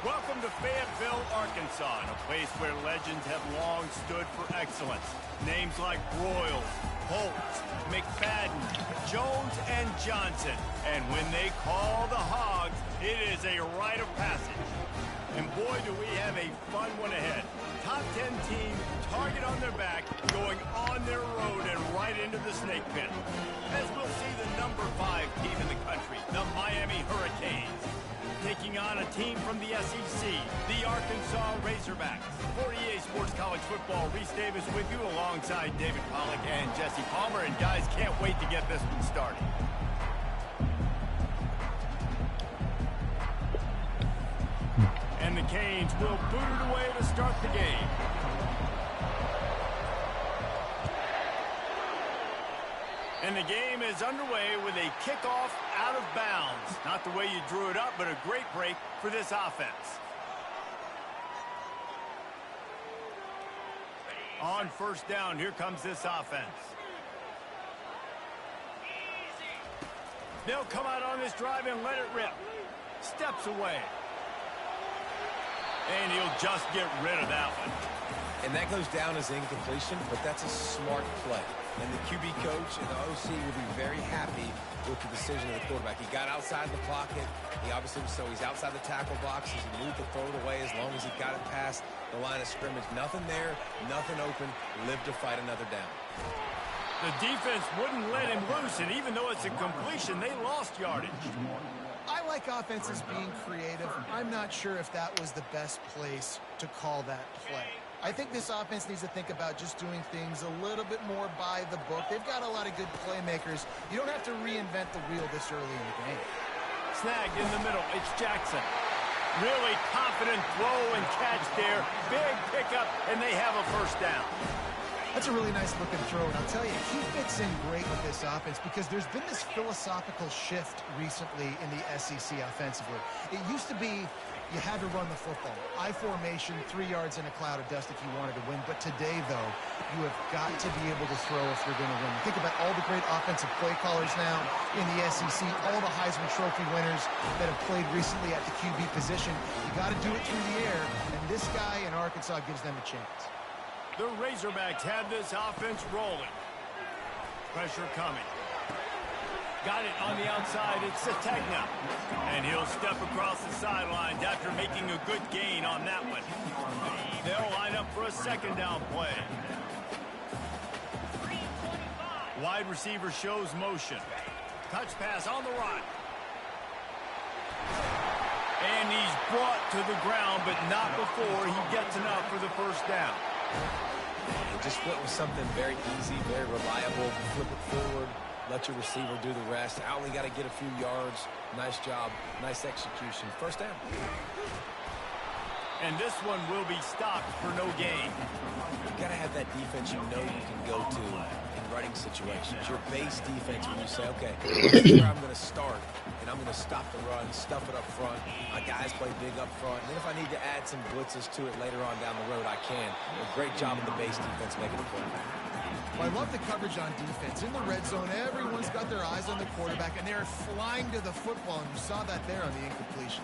Welcome to Fayetteville, Arkansas, a place where legends have long stood for excellence. Names like Broyles, Holtz, McFadden, Jones, and Johnson. And when they call the Hogs, it is a rite of passage. And boy, do we have a fun one ahead. Top 10 team, target on their back, going on their road and right into the snake pit. As we'll see the number 5 team in the country, the Miami Hurricanes, taking on a team from the SEC, the Arkansas Razorbacks. For EA Sports College Football, Reese Davis with you alongside David Pollack and Jesse Palmer. And guys, can't wait to get this one started. And the Canes will boot it away to start the game. And the game is underway with a kickoff out of bounds. Not the way you drew it up, but a great break for this offense. On first down, here comes this offense. They'll come out on this drive and let it rip. Steps away. And he'll just get rid of that one. And that goes down as incompletion, but that's a smart play. And the QB coach and the OC will be very happy with the decision of the quarterback. He got outside the pocket. He obviously, so he's outside the tackle box. He moved to throw it away as long as he got it past the line of scrimmage. Nothing there, nothing open. Live to fight another down. The defense wouldn't let him loose, and even though it's a completion, they lost yardage. I like offenses being creative. I'm not sure if that was the best place to call that play. I think this offense needs to think about just doing things a little bit more by the book. They've got a lot of good playmakers. You don't have to reinvent the wheel this early in the game. Snagged in the middle. It's Jackson. Really confident throw and catch there. Big pickup, and they have a first down. That's a really nice looking throw, and I'll tell you, he fits in great with this offense because there's been this philosophical shift recently in the SEC offensively. It used to be you had to run the football. I formation, 3 yards in a cloud of dust if you wanted to win. But today, though, you have got to be able to throw if you're going to win. Think about all the great offensive play callers now in the SEC, all the Heisman Trophy winners that have played recently at the QB position. You got to do it through the air, and this guy in Arkansas gives them a chance. The Razorbacks have this offense rolling. Pressure coming. Got it on the outside. It's Sategna. And he'll step across the sidelines after making a good gain on that one. They'll line up for a second down play. Wide receiver shows motion. Touch pass on the run. And he's brought to the ground, but not before he gets enough for the first down. And just flip with something very easy, very reliable. Flip it forward. Let your receiver do the rest. I only got to get a few yards. Nice job. Nice execution. First down. And this one will be stopped for no gain. You've got to have that defense you know you can go to in running situations. Your base defense when you say, okay, this is where I'm going to start, and I'm going to stop the run, stuff it up front. My guys play big up front. And then if I need to add some blitzes to it later on down the road, I can. A great job in the base defense making a play. Well, I love the coverage on defense. In the red zone, everyone's got their eyes on the quarterback, and they're flying to the football, and you saw that there on the incompletion.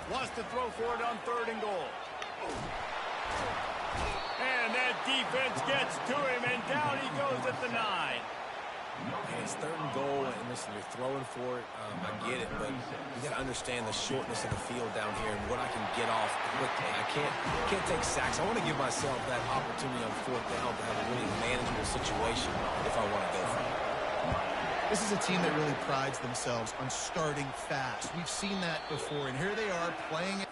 Wants to throw for it on 3rd and goal. And that defense gets to him, and down he goes at the 9. And it's 3rd and goal, and listen, you're throwing for it. I get it, but you got to understand the shortness of the field down here and what I can get off quickly. I can't take sacks. I want to give myself that opportunity on 4th down to have a really manageable situation if I want to go for it. This is a team that really prides themselves on starting fast. We've seen that before, and here they are playing it.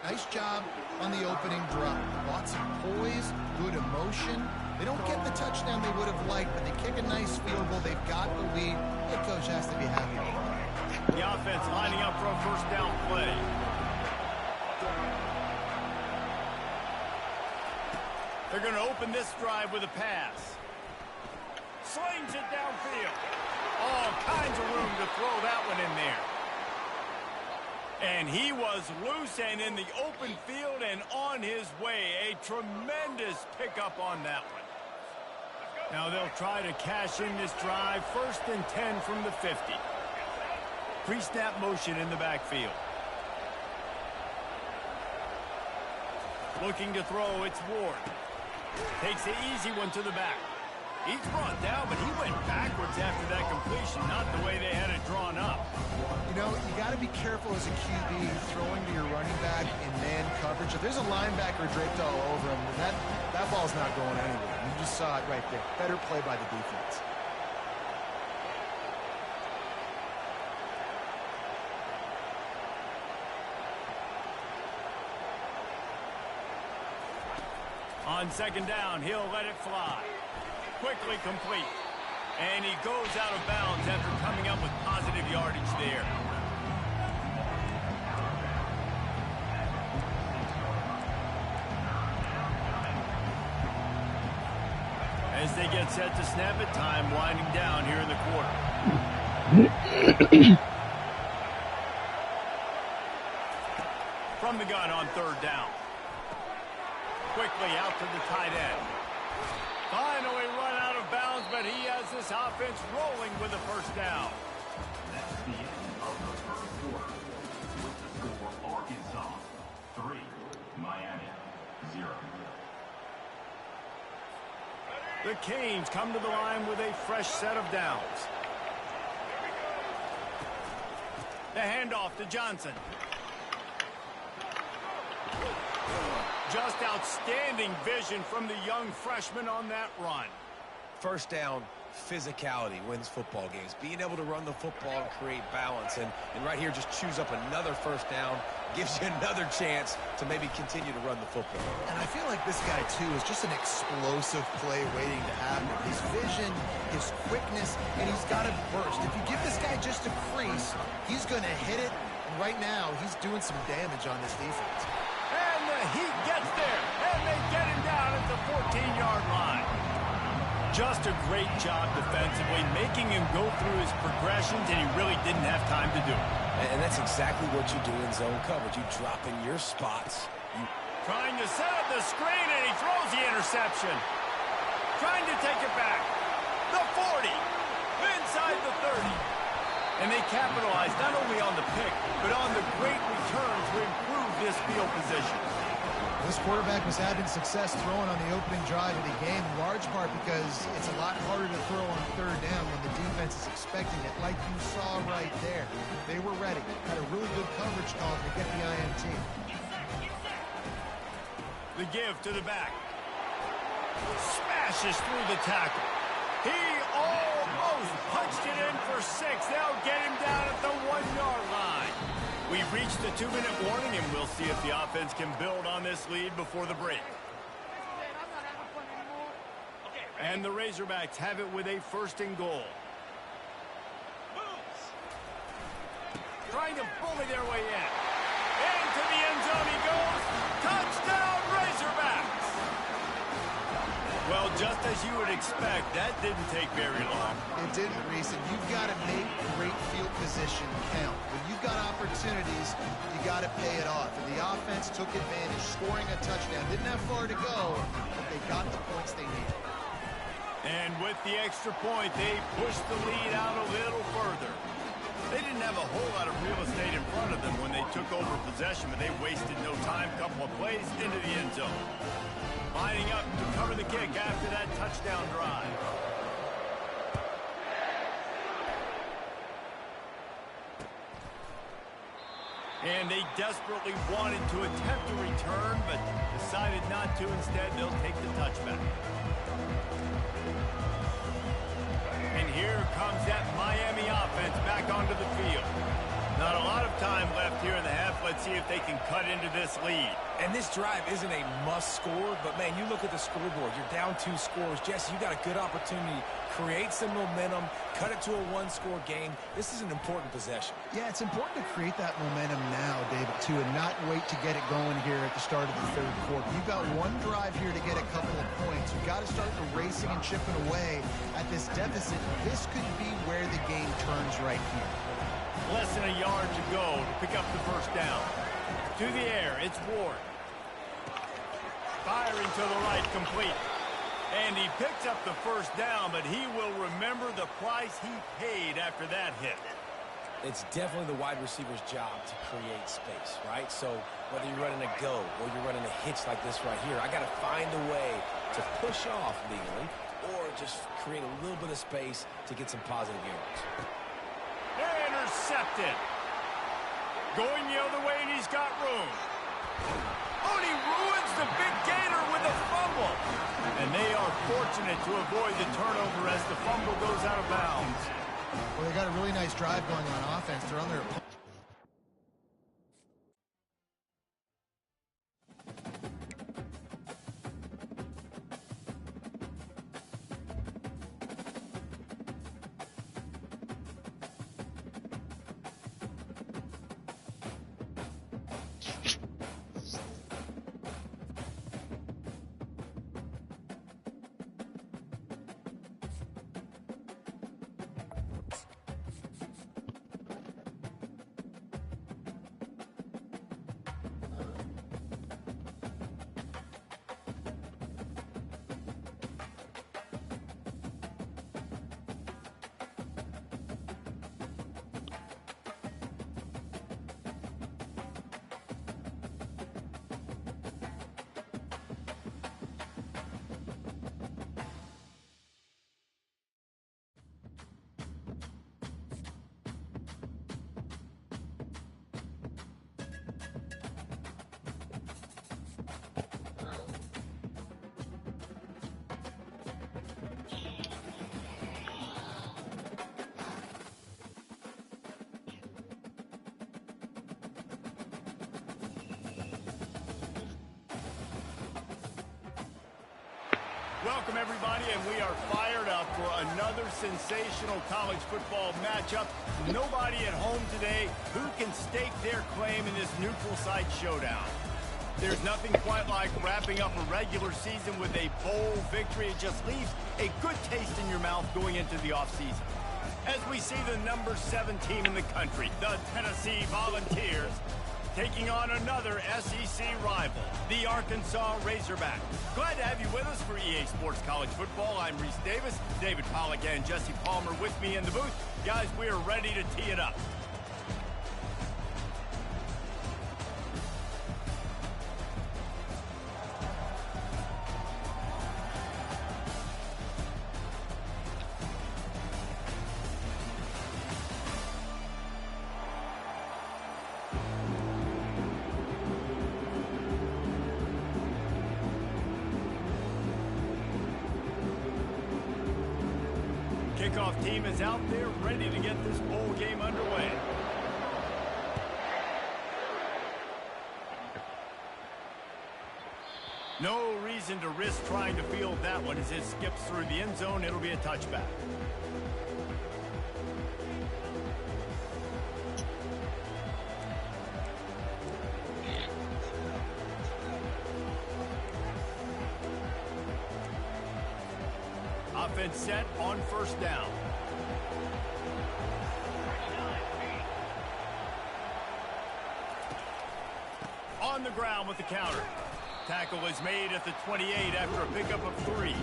Nice job on the opening drop. Lots of poise, good emotion. They don't get the touchdown they would have liked, but they kick a nice field goal. They've got the lead. The coach has to be happy. The offense lining up for a first down play. They're going to open this drive with a pass. Slings it downfield. All kinds of room to throw that one in there. And he was loose and in the open field and on his way. A tremendous pickup on that one. Now they'll try to cash in this drive. 1st and 10 from the 50. Pre-snap motion in the backfield. Looking to throw, it's Ward. Takes the easy one to the back. He's brought down, but he went backwards after that completion, not the way they had it drawn up. You know, you got to be careful as a QB throwing to your running back in man coverage. If there's a linebacker draped all over him, then that ball's not going anywhere. You just saw it right there. Better play by the defense. On 2nd down, he'll let it fly. Quickly complete. And he goes out of bounds after coming up with positive yardage there. As they get set to snap it, time winding down here in the quarter. From the gun on 3rd down. Quickly out to the tight end. Finally run out of bounds, but he has this offense rolling with a 1st down. That's the end of the 1st quarter. With the score, Arkansas 3, Miami 0. The Canes come to the line with a fresh set of downs. The handoff to Johnson. Just outstanding vision from the young freshman on that run. 1st down, physicality wins football games. Being able to run the football and create balance. And right here, just choose up another 1st down. Gives you another chance to maybe continue to run the football. And I feel like this guy, too, is just an explosive play waiting to happen. His vision, his quickness, and he's got to burst. If you give this guy just a crease, he's going to hit it. And right now, he's doing some damage on this defense. And the heat gets there, and they get him down at the 14-yard line. Just a great job defensively, making him go through his progressions, and he really didn't have time to do it. And that's exactly what you do in zone coverage. You drop in your spots. Trying to set up the screen, and he throws the interception. Trying to take it back. The 40, inside the 30. And they capitalized not only on the pick, but on the great return to improve this field position. This quarterback was having success throwing on the opening drive of the game, in large part because it's a lot harder to throw on 3rd down when the defense is expecting it, like you saw right there. They were ready. Had a really good coverage call to get the INT. The give to the back. Smashes through the tackle. He almost punched it in for 6. They'll get him down at the 1-yard line. We've reached the 2-minute warning, and we'll see if the offense can build on this lead before the break. And the Razorbacks have it with a 1st and goal. Trying to bully their way in. Into the end zone he goes. Touchdown, Razorbacks! Well, just as you would expect, that didn't take very long. It didn't, Reese, and you've got to make great field position count. When you've got opportunities, you got to pay it off. And the offense took advantage, scoring a touchdown. Didn't have far to go, but they got the points they needed. And with the extra point, they pushed the lead out a little further. They didn't have a whole lot of real estate in front of them when they took over possession, but they wasted no time. Couple of plays into the end zone. Lining up to cover the kick after that touchdown drive. And they desperately wanted to attempt a return, but decided not to. Instead, they'll take the touchback. And here comes that Miami offense back onto the field. Not a lot of time left here in the half. Let's see if they can cut into this lead. And this drive isn't a must score, but, man, you look at the scoreboard. You're down 2 scores. Jesse, you got a good opportunity. Create some momentum. Cut it to a 1-score game. This is an important possession. Yeah, it's important to create that momentum now, David, too, and not wait to get it going here at the start of the 3rd quarter. You've got one drive here to get a couple of points. You've got to start racing and chipping away at this deficit. This could be where the game turns right here. Less than a yard to go to pick up the first down. To the air, it's Ward. Firing to the right, complete. And he picks up the first down, but he will remember the price he paid after that hit. It's definitely the wide receiver's job to create space, right? So whether you're running a go or you're running a hitch like this right here, I got to find a way to push off legally or just create a little bit of space to get some positive yards. Intercepted. Going the other way, and he's got room. Oh, and he ruins the big gainer with a fumble. And they are fortunate to avoid the turnover as the fumble goes out of bounds. Well, they got a really nice drive going on offense. They're on their opponent. Welcome, everybody, and we are fired up for another sensational college football matchup. Nobody at home today who can stake their claim in this neutral site showdown. There's nothing quite like wrapping up a regular season with a bowl victory. It just leaves a good taste in your mouth going into the offseason. As we see the number 7 team in the country, the Tennessee Volunteers, taking on another SEC rival, the Arkansas Razorbacks. Glad to have you with us for EA Sports College Football. I'm Reese Davis, David Pollack and Jesse Palmer with me in the booth. Guys, we are ready to tee it up. Kickoff team is out there ready to get this bowl game underway. No reason to risk trying to field that one as it skips through the end zone. It'll be a touchback. Offense set on first down. On the ground with the counter. Tackle is made at the 28 after a pickup of 3.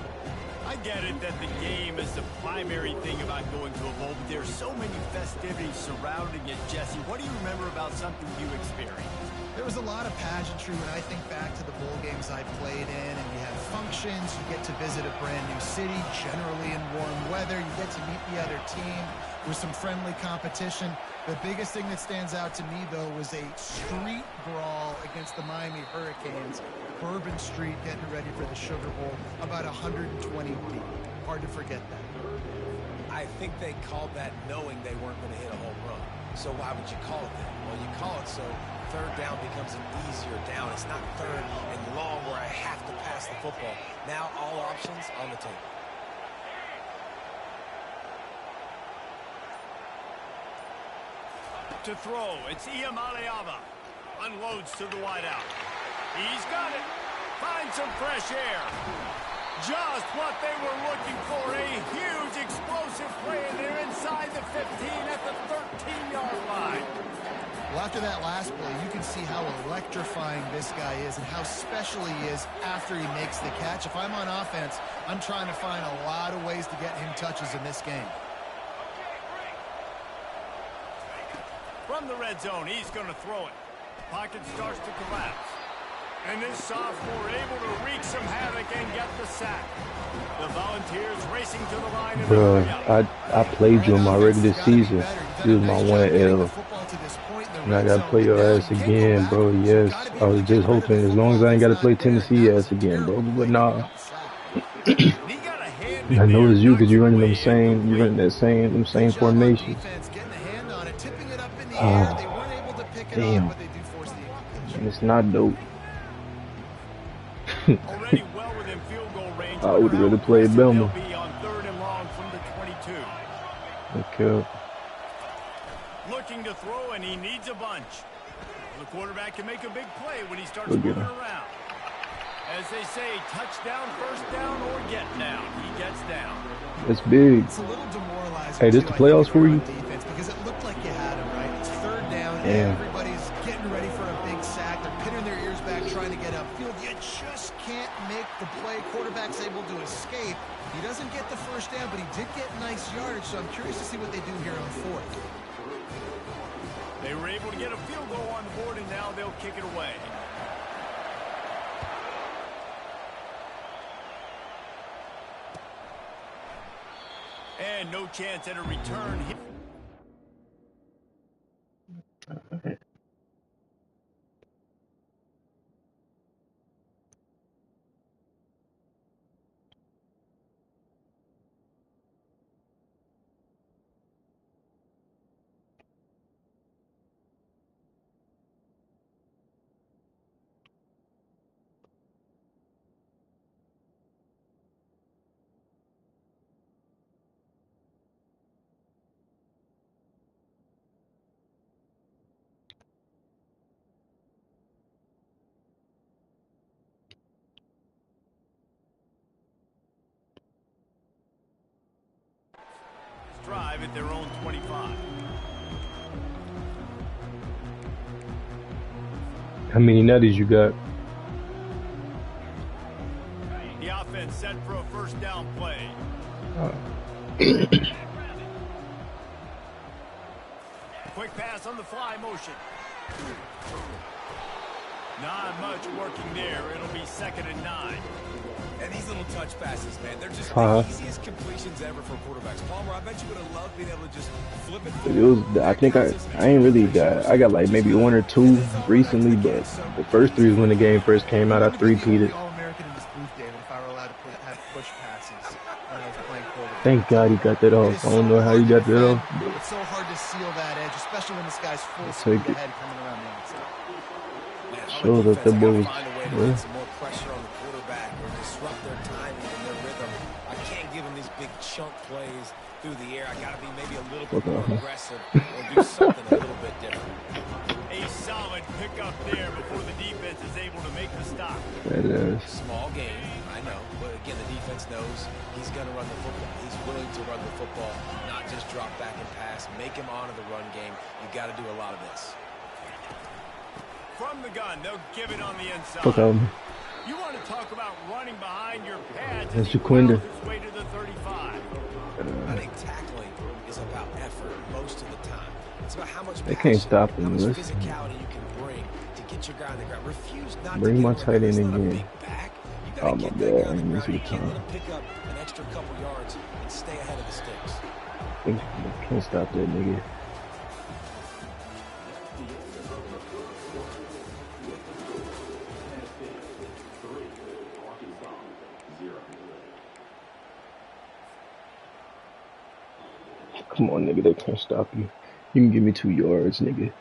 I get it that the game is the primary thing about going to a bowl, but there's so many festivities surrounding it. Jesse, what do you remember about something you experienced? There was a lot of pageantry when I think back to the bowl games I played in, and you have functions, you get to visit a brand new city, generally in warm weather, you get to meet the other team with some friendly competition. The biggest thing that stands out to me, though, was a street brawl against the Miami Hurricanes. Bourbon Street getting ready for the Sugar Bowl, about 120 deep. Hard to forget that. I think they called that knowing they weren't going to hit a home run. So why would you call it that? Well, you call it so third down becomes an easier down. It's not third and long where I have to pass the football. Now all options on the table. To throw, it's Iamaleava. Unloads to the wideout. He's got it. Finds some fresh air. Just what they were looking for, a huge explosive play, and they're inside the 15 at the 13-yard line. Well, after that last play, you can see how electrifying this guy is and how special he is after he makes the catch. If I'm on offense, I'm trying to find a lot of ways to get him touches in this game. From the red zone, he's going to throw it. Pocket starts to collapse. And this sophomore able to wreak some havoc and get the sack. The Volunteers racing to the line. Bro, I played you in my regular season. This is my 1L. And I got to play your ass again, bro. Yes. I was just hoping as long as I ain't got to play Tennessee ass again, bro. But nah. I know it's you because you're running them same formation. Damn. And it's not dope. Already well within field goal range. I would have rather played Belma. On 3rd and long from the 22. Okay. Looking to throw, and he needs a bunch. The quarterback can make a big play when he starts moving around. As they say, touchdown, first down, or get down. He gets down. That's big. It's a little demoralizing. Hey, this the playoffs for you? Defense because it looked like you had him, right? It's 3rd down. Damn. Everybody's getting ready for a big sack. They're pinning their ears back trying to get upfield. You just can't make the play. Quarterback's able to escape. He doesn't get the first down, but he did get nice yardage, so I'm curious to see what they do here on 4th. They were able to get a field goal on the board, and now they'll kick it away. And no chance at a return. Drive at their own 25. How many nutties you got? The offense set for a first down play. Quick pass on the fly motion. Not much working there. It'll be 2nd and 9. And these little touch passes, man, they're just the easiest completions ever for quarterbacks. Palmer, I bet you would have loved being able to just flip it. It was, I think I ain't really got, I got like maybe 1 or 2 recently, but the first 3 was when the game first came out. I 3-peated. Thank God he got that off. I don't know how he got that off. It's so hard to seal that edge, especially when this guy's full speed ahead coming around the outside. Show that the boys. Some more pressure on the quarterback or disrupt their timing and their rhythm. I can't give him these big chunk plays through the air. I got to be maybe a little bit more aggressive or do something a little bit different. A solid pickup there before the defense is able to make the stop. That is. Small game, I know. But again, the defense knows he's going to run the football. He's willing to run the football, not just drop back and pass. Make him honor the run game. You got to do a lot of this. From the gun, they'll give it on the inside. You want to talk about running behind your pads. That's Jaquinda. Way to the 35. I think tackling is about effort most of the time. It's about how much they can't stop him. How much physicality you can bring to get your guy on the ground. Refuse not bring to my tight end again. Oh my God! I didn't miss the time. Pick up an extra couple yards and stay ahead of the sticks. They can't stop that nigga. Come on, nigga, they can't stop you. You can give me 2 yards, nigga.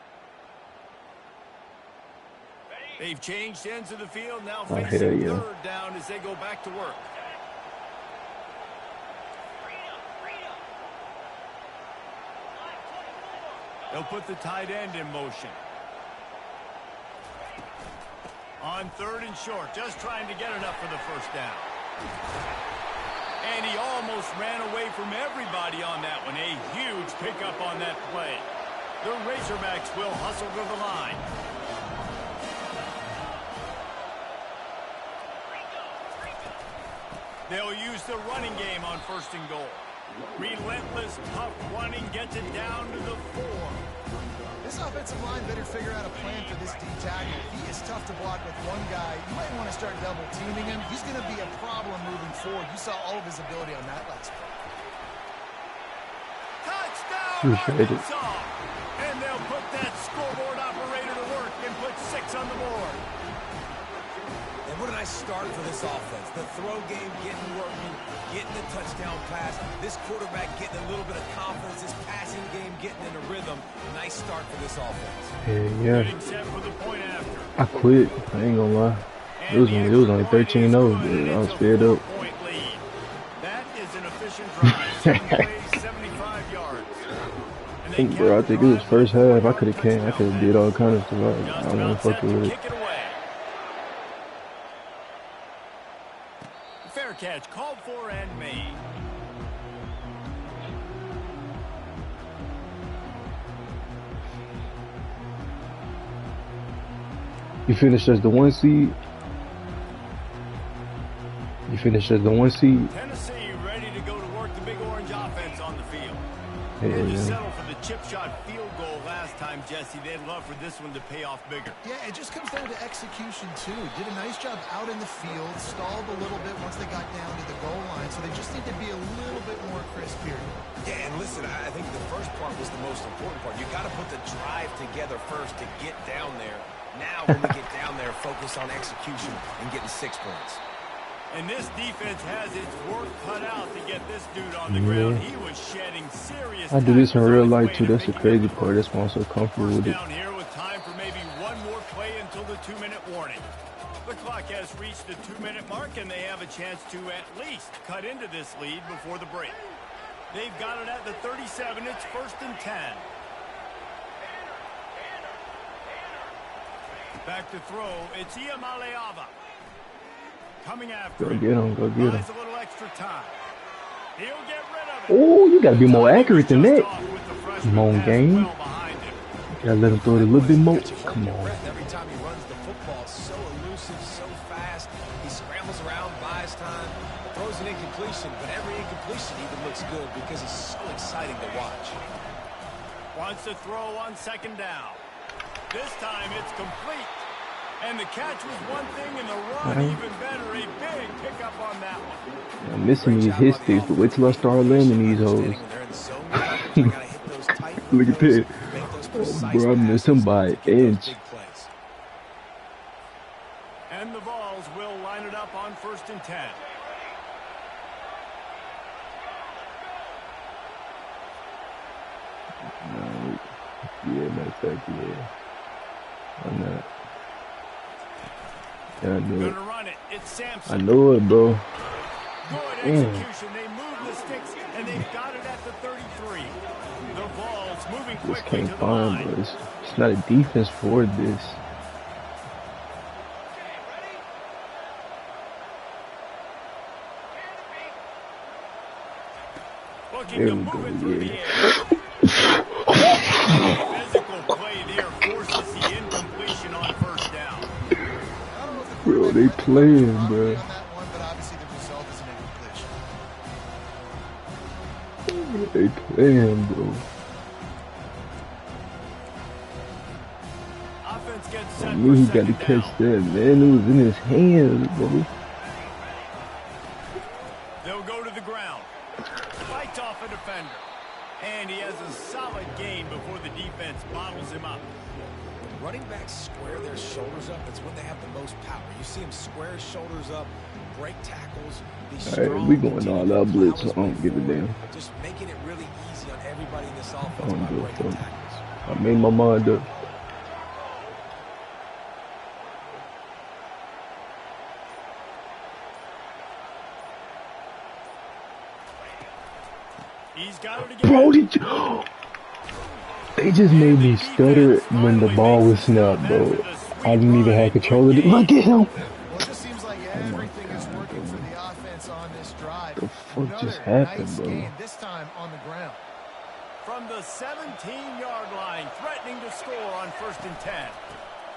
They've changed ends of the field, now Oh, facing hell yeah. 3rd down as they go back to work. They'll put the tight end in motion. On 3rd and short, just trying to get enough for the first down. And he almost ran away from everybody on that one. A huge pickup on that play. The Razorbacks will hustle to the line. They'll use the running game on 1st and goal. Relentless, tough running gets it down to the 4. This offensive line better figure out a plan for this D tackle. He is tough to block with one guy. You might want to start double teaming him. He's going to be a problem moving forward. You saw all of his ability on that last play. Touchdown, Arkansas! And they'll put that scoreboard operator to work and put 6 on the board. And what a nice start for this offense. The throw game getting working, getting the touchdown pass. This quarterback getting a little bit of confidence. This passing game getting in a rhythm. Nice start for this offense. Yeah. I quit. I ain't gonna lie. It was only 13-0. I was fed up. That is an efficient drive. 75 yards. Bro, I think it was first half. I could have did all kind of stuff. I don't want to fuck with it. Fair catch called for and made. You finished as the 1 seed. Tennessee ready to go to work the Big Orange offense on the field. They just settled for the chip shot field goal last time, Jesse. They'd love for this one to pay off bigger. Yeah, it just comes down to execution, too. Did a nice job out in the field, stalled a little bit once they got down to the goal line, so they just need to be a little bit more crisp here. Yeah, and listen, I think the first part was the most important part. You got to put the drive together first to get down there. Now, when we get down there, focus on execution and getting 6 points. And this defense has its work cut out to get this dude on the ground. He was shedding serious. I do this in real life too. That's the crazy part. That's why I'm so comfortable with it. Down here with time for maybe one more play until the 2-minute warning. The clock has reached the 2-minute mark, and they have a chance to at least cut into this lead before the break. They've got it at the 37. It's 1st and 10. Back to throw. It's Iamaleava. Coming after Go get him. Go get him. A little extra time. He'll get rid of it. Oh, you got to be more accurate than that. Come on, game. Got to let him throw it a little bit more. Come on. Every time he runs the football, so elusive, so fast. He scrambles around, buys time, throws an incompletion, but every incompletion even looks good because he's so exciting to watch. Wants to throw on 2nd down. This time it's complete. And the catch was one thing, and the run even better. A big pickup on that one. I'm missing these hit sticks, but wait till I start landing these hoes. Look at that. Oh, bro, I'm missing by an inch. And the Vols will line it up on 1st and 10. No. Yeah, matter of fact, yeah. I'm not. Yeah, I knew it. I know it, bro. Good execution. They move the sticks, and they've got it at the 33. The Vols moving quickly Just can't to the find, line. bro. It's not a defense for this. Looking There to we move go, it through the yeah. air. Physical play there forces the incompletion on 1st down. Bro, they playing, bro. They playing, bro. Offense gets set I knew he for got to 2nd catch down. that, man. It was in his hands, bro. They'll go to the ground. Fights off a defender. And he has a solid gain before the defense bottles him up. Running backs square their shoulders up. It's when they have the most power. You see him square his shoulders up, break tackles, be strong. Alright, we going all out blitz, so I don't give a damn. Just making it really easy on everybody in this I offense don't by give a breaking fuck. tackles. I made my mind up. He's got it again. Bro, they just made me stutter when the ball was snapped, bro. I didn't even have control of it. Look at him. Well, it just seems like everything is working for the offense offense on this drive. The fuck just Another happened, nice bro? gain, this time on the ground. From the 17-yard line, threatening to score on 1st and 10.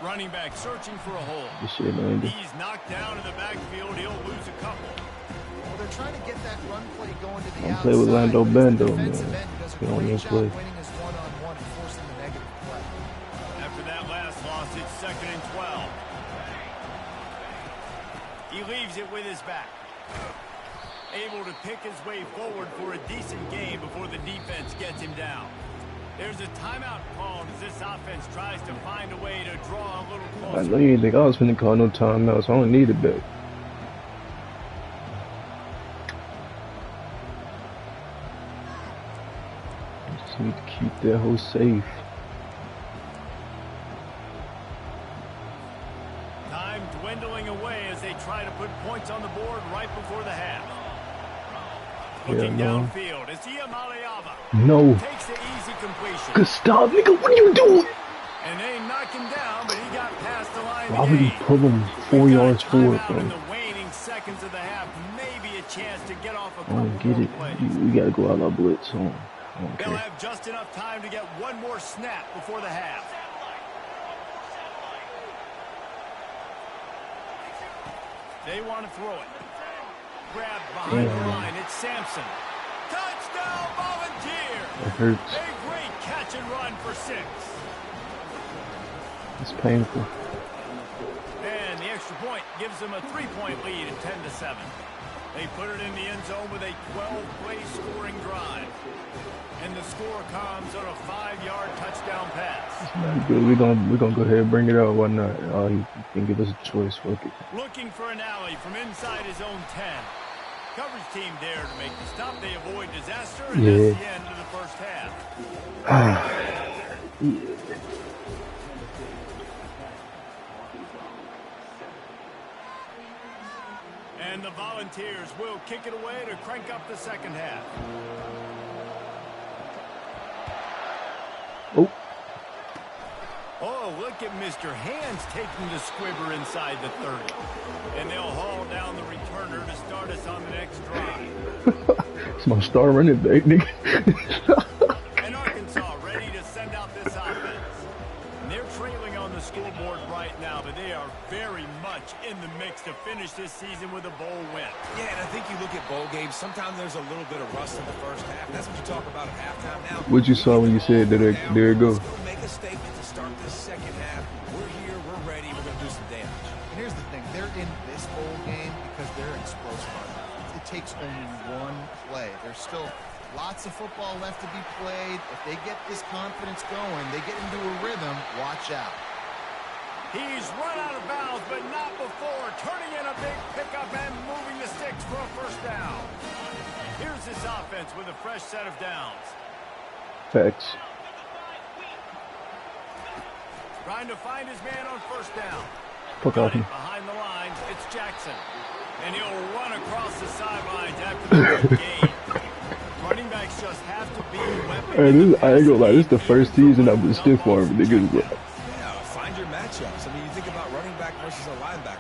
Running back searching for a hole. This shit landed. He's knocked down in the backfield. He'll lose a couple. Well, they're trying to get that run play going to the Don't outside. play with Lando Bendo, man. Defensive end does a Get on great this job play. winning his one-on-one and forcing the negative play. After that last loss, it's 2nd and 12. He leaves it with his back. Able to pick his way forward for a decent gain before the defense gets him down. There's a timeout called as this offense tries to find a way to draw a little I closer. know you didn't think I was finna call no timeouts. I don't need it back. Just need to keep that hoe safe. Time dwindling away as they try to put points on the board right before the half. Looking no. downfield, it's Iamaleava. No. Takes the easy completion. Good stop, nigga. What are you doing? And they knock him down, but he got past the line. Why would you pull him 4 We've got a yards forward, timeout bro? in the waning seconds of the half. Maybe a chance to get off a I couple don't get more it. plays. We gotta go out our blitz. I don't They'll care. have just enough time to get one more snap before the half. They want to throw it. Grab behind the line. It's Sampson. Touchdown, Volunteer! It hurts. A great catch and run for 6. It's painful. And the extra point gives them a 3-point lead at 10-7. They put it in the end zone with a 12-play scoring drive. And the score comes on a 5-yard touchdown pass. Not good. We're gonna go ahead and bring it out. Why not? He can give us a choice. Fuck it. Looking for an alley from inside his own 10. Coverage team there to make the stop. They avoid disaster, and that's the end of the first half. And the Volunteers will kick it away to crank up the second half. Oh, Oh, look at Mr. Hands taking the squibber inside the 30. And they'll haul down the returner to start us on the next drive. it's my star running back, nigga. And Arkansas ready to send out this offense. And they're trailing on the scoreboard right now, but they are very much in the mix to finish this season with a bowl win. Yeah, and I think you look at bowl games, sometimes there's a little bit of rust in the first half. That's what you talk about at halftime now. What you saw when you said that? There it goes. Let's go make a statement to start this second half. We're here, we're ready, we're going to do some damage. And here's the thing, they're in this bowl game because they're explosive on offense. It takes only one play. There's still lots of football left to be played. If they get this confidence going, they get into a rhythm, watch out. He's run out of bounds, but not before. Turning in a big pickup and moving the sticks for a first down. Here's this offense with a fresh set of downs. Facts. Trying to find his man on first down. Fuck Got off it me. behind the lines. It's Jackson. And he'll run across the sidelines after the big gain. Running backs just have to be a weapon. Hey, I ain't gonna lie. This is the first season I've been stiff arming niggas, bro. Yeah, find your matchups. I mean, you think about running back versus a linebacker.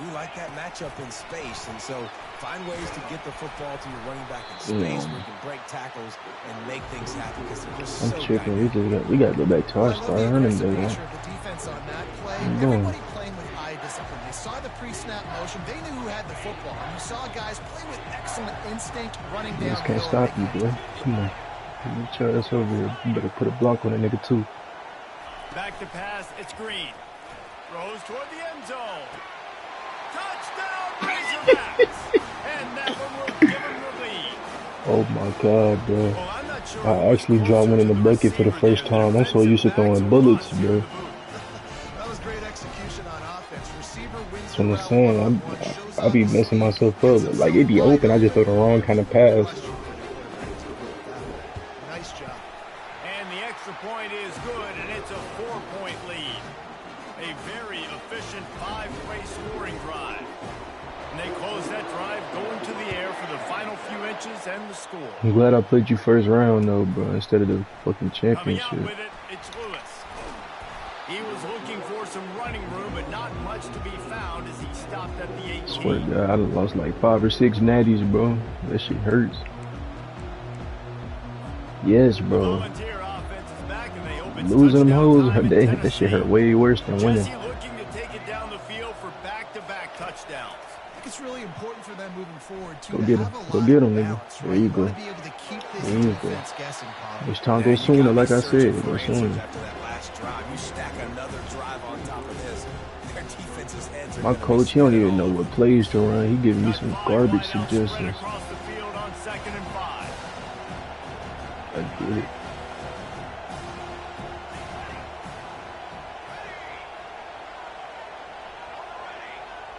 We like that matchup in space, and so find ways to get the football to your running back in space where you can break tackles and make things happen because they're just I'm so tripping. dynamic. We gotta go back to our star running The back. nature of the defense on that play, I'm going. everybody playing with eye discipline. They saw the pre-snap motion. They knew who had the football. And you saw guys play with excellent instinct running I down. just can't stop you, boy. Come on. Get your ass over here. You better put a block on that nigga, too. Back to pass. It's Green. Throws toward the end zone. Touchdown, Razorbacks! And that one will give him the lead. Oh, my God, bro. Well, I'm not sure I actually dropped one in the bucket for the first time. I'm so used to throwing bullets, bro. That was great execution on offense. Receiver wins. That's what I'm saying. I be messing myself up. Like, it be open. I just throw the wrong kind of pass. Nice job. And the extra point is good, and it's a 4-point lead. A very efficient 5-play scoring drive. And they close that drive going to the air for the final few inches and the score. I'm glad I played you first round, though, bro, instead of the fucking Coming out championship. with it, it's Lewis. He was looking for some running room, but not much to be found as he stopped at the 18. Swear to God, I done lost like 5 or 6 natties, bro. That shit hurts. Yes, bro. Volunteer offense is back and they open Losing them hoes, touchdown time in that shit hurt Tennessee. way worse than winning. Jesse looking to take it down the field for back-to-back touchdowns. I think it's really important for them moving forward to Go get him. have a Go lot get of him, nigga. balance, There right? you You go. want to be able to keep this There you go. defense guessing, Colin. This time Yeah, go you sooner, gotta be like I searching said. for Go answers sooner. after that last drive. You stack another drive on top of this. Their defense's heads are My gonna be coach, he don't spinning even know all what over. plays to run. He giving me Got some five garbage wideouts spread suggestions. across the field on 2nd and 5. I get it.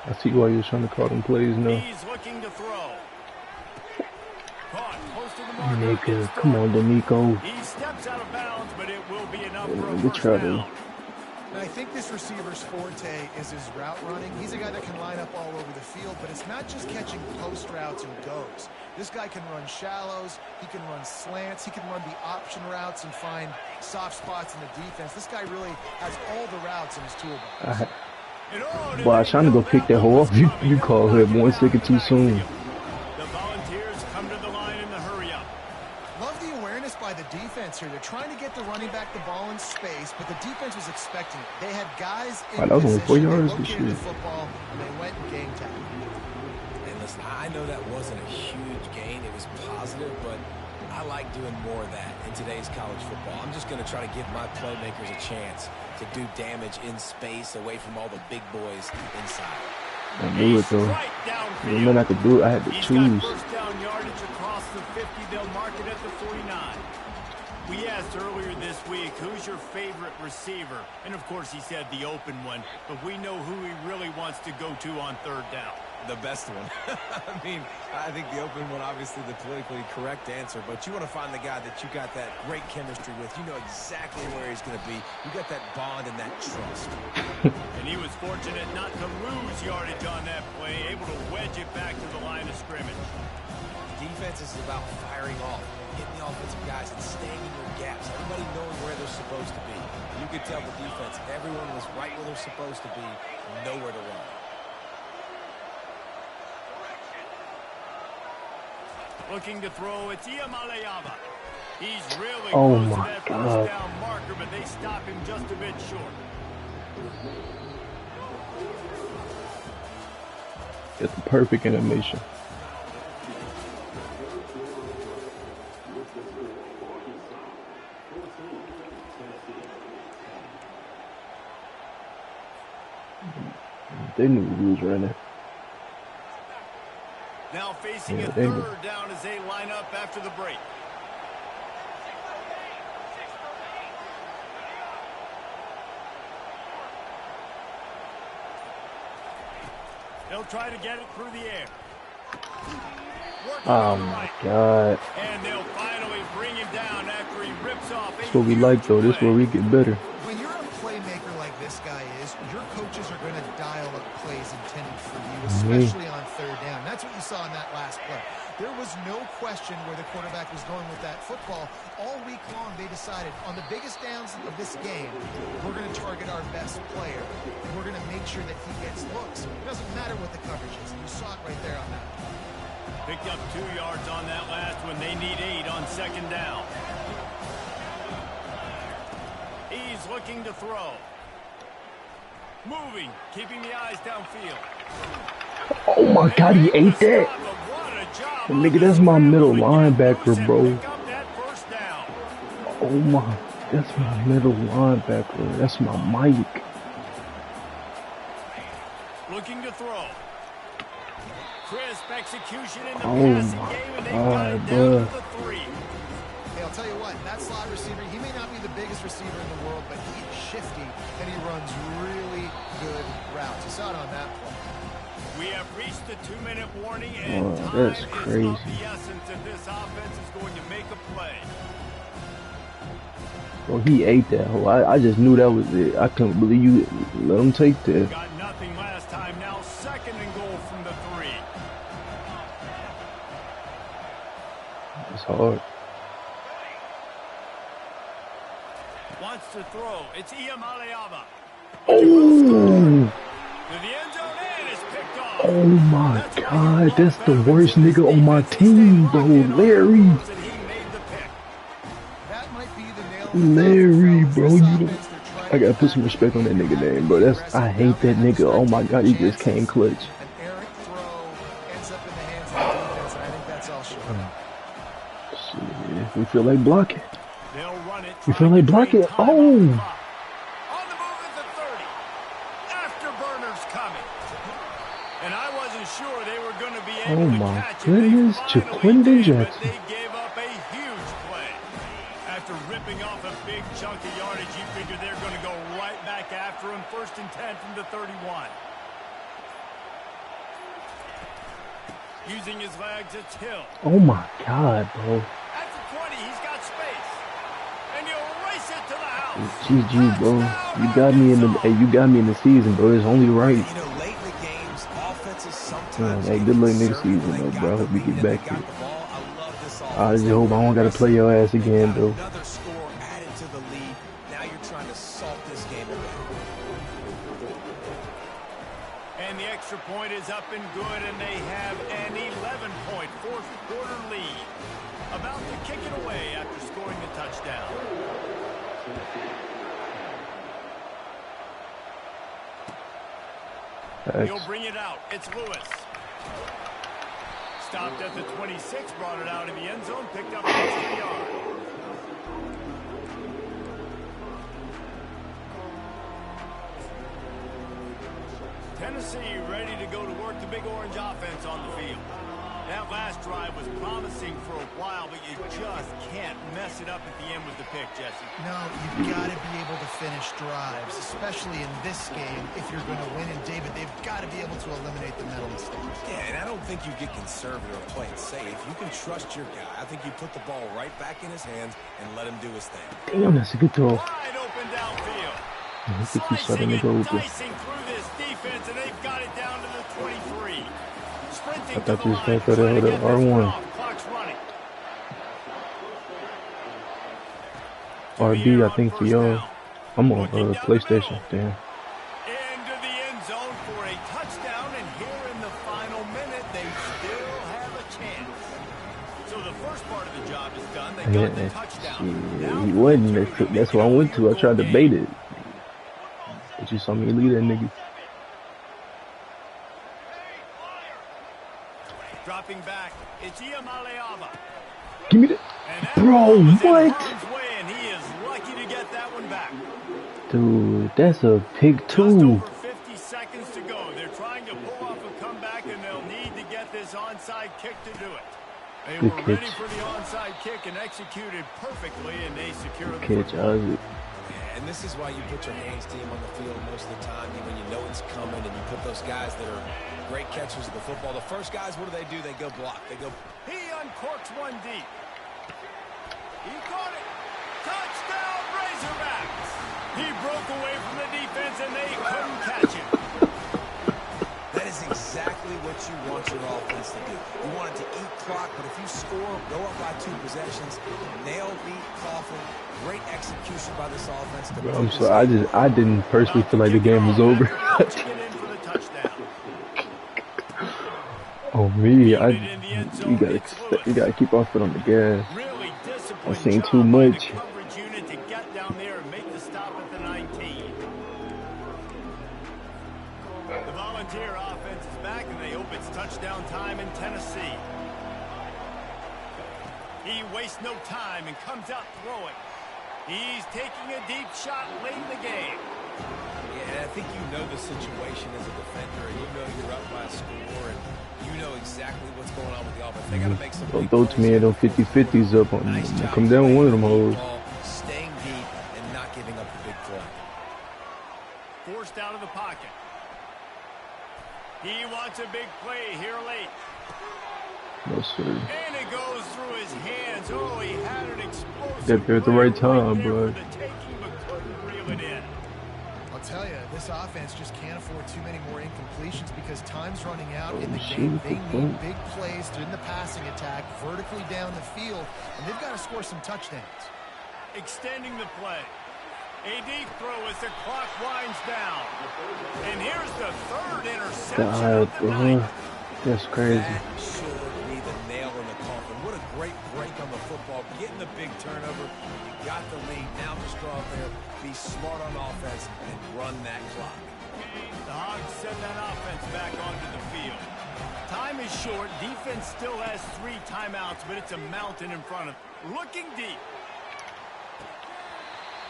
I see why you're trying to call them plays now. He's looking to throw. Caught close to the marker. Nigga, It's come on, D'Amico. He steps out of bounds, but it will be enough Yeah, for a we first try to- down. And I think this receiver's forte is his route running. He's a guy that can line up all over the field, but it's not just catching post routes and goes. This guy can run shallows, he can run slants, he can run the option routes and find soft spots in the defense. This guy really has all the routes in his toolbox. And oh, did Boy, I was they trying to know go pick that one hoe was off. You coming? called her 1 second too soon. The Volunteers come to the line in the hurry up. Love the awareness by the defense here. They're trying to get the running back the ball in space, but the defense was expecting it. They had guys in Wow, that was only 4 position. They yards this located the shit. football, and they went and game tackle. And listen, I know that wasn't a huge gain. It was positive, but I like doing more of that in today's college football. I'm just going to try to give my playmakers a chance to do damage in space away from all the big boys inside. I knew it though. Right The minute I could do it, I had to He's choose. got first down yardage across the 50. They'll mark it at the 49. We asked earlier this week, who's your favorite receiver? And of course he said the open one, but we know who he really wants to go to on 3rd down. The best one. I mean, I think the open one, obviously the politically correct answer, but you want to find the guy that you got that great chemistry with. You know exactly where he's going to be. You got that bond and that trust. And he was fortunate not to lose yardage on that play, able to wedge it back to the line of scrimmage. Defense is about firing off, hitting the offensive guys and staying in your gaps. Everybody knowing where they're supposed to be. You could tell the defense, everyone was right where they're supposed to be, nowhere to run. Looking to throw, it's Iamaleava. He's really Oh close to my that God. first down marker, but they stop him just a bit short. It's the perfect animation. They knew we was running. Now facing Yeah, a they knew. 3rd down as they line up after the break. They'll try to get it through the air. Working Oh on the my right. God. And they'll finally bring him down after he rips off That's what we like though. This is where we get better. When you're a playmaker like this guy is, your coaches are going to dial up plays intended for you, especially on 3rd down. That's what you saw in that last play. There was no question where the quarterback was going with that football. All week long, they decided on the biggest downs of this game, we're going to target our best player, and we're going to make sure that he gets looks. It doesn't matter what the coverage is. You saw it right there on that. Picked up 2 yards on that last one. They need 8 on 2nd down. He's looking to throw. Moving, keeping the eyes downfield. Oh my God, he ate that. Nigga, that's my middle linebacker, bro. Oh my, that's my middle linebacker. That's my Mike. Looking to throw. Crisp execution in the Oh passing my game, and they got it God, down bro. to the 3. Hey, I'll tell you what, that slot receiver, he may not be the biggest receiver in the world, but he's shifty, and he runs really good routes. You saw it on that play. We have reached the 2-minute warning, and Oh, time that's is crazy. of the essence if this offense is going to make a play. Bro, he ate that hoe. I just knew that was it. I couldn't believe you let him take that. Got nothing last time. Now 2nd and goal from the 3. It's hard. Wants to throw. It's Iamaleava. Oh, To the end zone and is picked off. oh my God, that's the worst nigga on my team, bro. Larry, And he made the pick. That might be the nail. Larry, bro. You don't. I gotta put some respect on that nigga name, bro. I hate that nigga. Oh my God, he just came clutch. An errant throw ends up in the hands of the defense, and I think that's all she wrote. Shit, we feel like blocking. They'll run it. We feel like blocking. Oh, On the move at the 30. Afterburners coming. And I wasn't sure they were going to be able to my catch goodness, it. They Jaquindon finally did, but Jackson. they gave up a huge play. After ripping off a big chunk of yardage, you figure they're going to go right back after him. 1st and 10 from the 31. Using his legs, it's Hill. oh my God, bro. At the 20, he's got space. And he'll race it to the house. GG, bro. You got me in the. Hey, you got me in the season, bro. It's only right. You know, late in the games, offenses sometimes. Hey, good luck next season, though, bro. I hope you get back here. here. I just hope I don't gotta play your ass again, though. Another score added to the lead. Now you're trying to salt this game away. And the extra point is up and good, and they have an 11-point fourth-quarter lead. About to kick it away after scoring the touchdown. He'll bring it out. It's Lewis. Stopped at the 26, brought it out in the end zone, picked up an extra yard. Tennessee ready to go to work the Big Orange offense on the field. That last drive was promising for a while, but you just can't mess it up at the end with the pick, Jesse. No, you've got to be able to finish drives, especially in this game. If you're going to win, and David, they've got to be able to eliminate the mental mistakes. Yeah, and I don't think you get conservative or play it safe. You can trust your guy. I think you put the ball right back in his hands and let him do his thing. Damn, that's a good throw. Wide open downfield. I think he saw the Slicing nigga and open. dicing through this defense, and they've got it down to the 23. Sprinting I thought to you was the gonna throw line, that trying to at get this one R1. off. Clock's running. RB, I think for y'all. I'm on PlayStation. Damn. Into the end zone for a touchdown, and here in the final minute, they still have a chance. So the first part of the job is done. They got the touchdown. Yeah, he wasn't. That's what I went to. I tried to bait it. But you saw me lead that nigga. Dropping back, it's Iamaleava. Give me that. Bro, what? And he is lucky to get that one back. Dude, that's a pick Just two. over 50 seconds to go. They're trying to pull off a comeback, and they'll need to get this onside kick to do it. They Good were ready catch. for the onside kick and executed perfectly, and they secure the Catch football. Isaac. And this is why you put your hands team on the field most of the time when you know it's coming, and you put those guys that are great catchers of the football. The first guys, what do? They go block. They go. He uncorks one deep. He caught it. Touchdown, Razorbacks. He broke away from the defense, and they couldn't catch him. That is exactly what you want your offense to do. You want it to eat clock, but if you score, go up by 2 possessions, nail, beat, coffin. Great execution by this offense. Bro, I'm sorry. I didn't personally feel like the game was over. Oh me, you gotta keep our foot on the gas. I've seen too much. Coverage unit to get down there and make the stop at the 19. The Volunteer offense is back, and they hope it's touchdown time in Tennessee. He wastes no time and comes out throwing. He's taking a deep shot late in the game. Yeah, and I think you know the situation as a defender, and you know you're up by a score, and you know exactly what's going on with the offense. They got to make some. Don't throw to me and them 50-50s up on me. Come down with one of them hoes. Staying deep and not giving up the big play. Forced out of the pocket. He wants a big play here late. No, sir. And it goes through his hands. Oh, he had an explosive Got there at the right time, there bro. for the taking, but couldn't reel it in. I'll tell you, this offense just can't afford too many more incompletions because time's running out in the shit, game. what the They need fuck? big plays in the passing attack, vertically down the field, and they've got to score some touchdowns. Extending the play. A deep throw as the clock winds down. And here's the third interception God, of the night. That's crazy. That should be the nail in the coffin. What a great break on the football. Getting the big turnover. You got the lead. Now just go out there, be smart on offense, and run that clock. The Hogs send that offense back onto the field. Time is short. Defense still has 3 timeouts, but it's a mountain in front of them. Looking deep.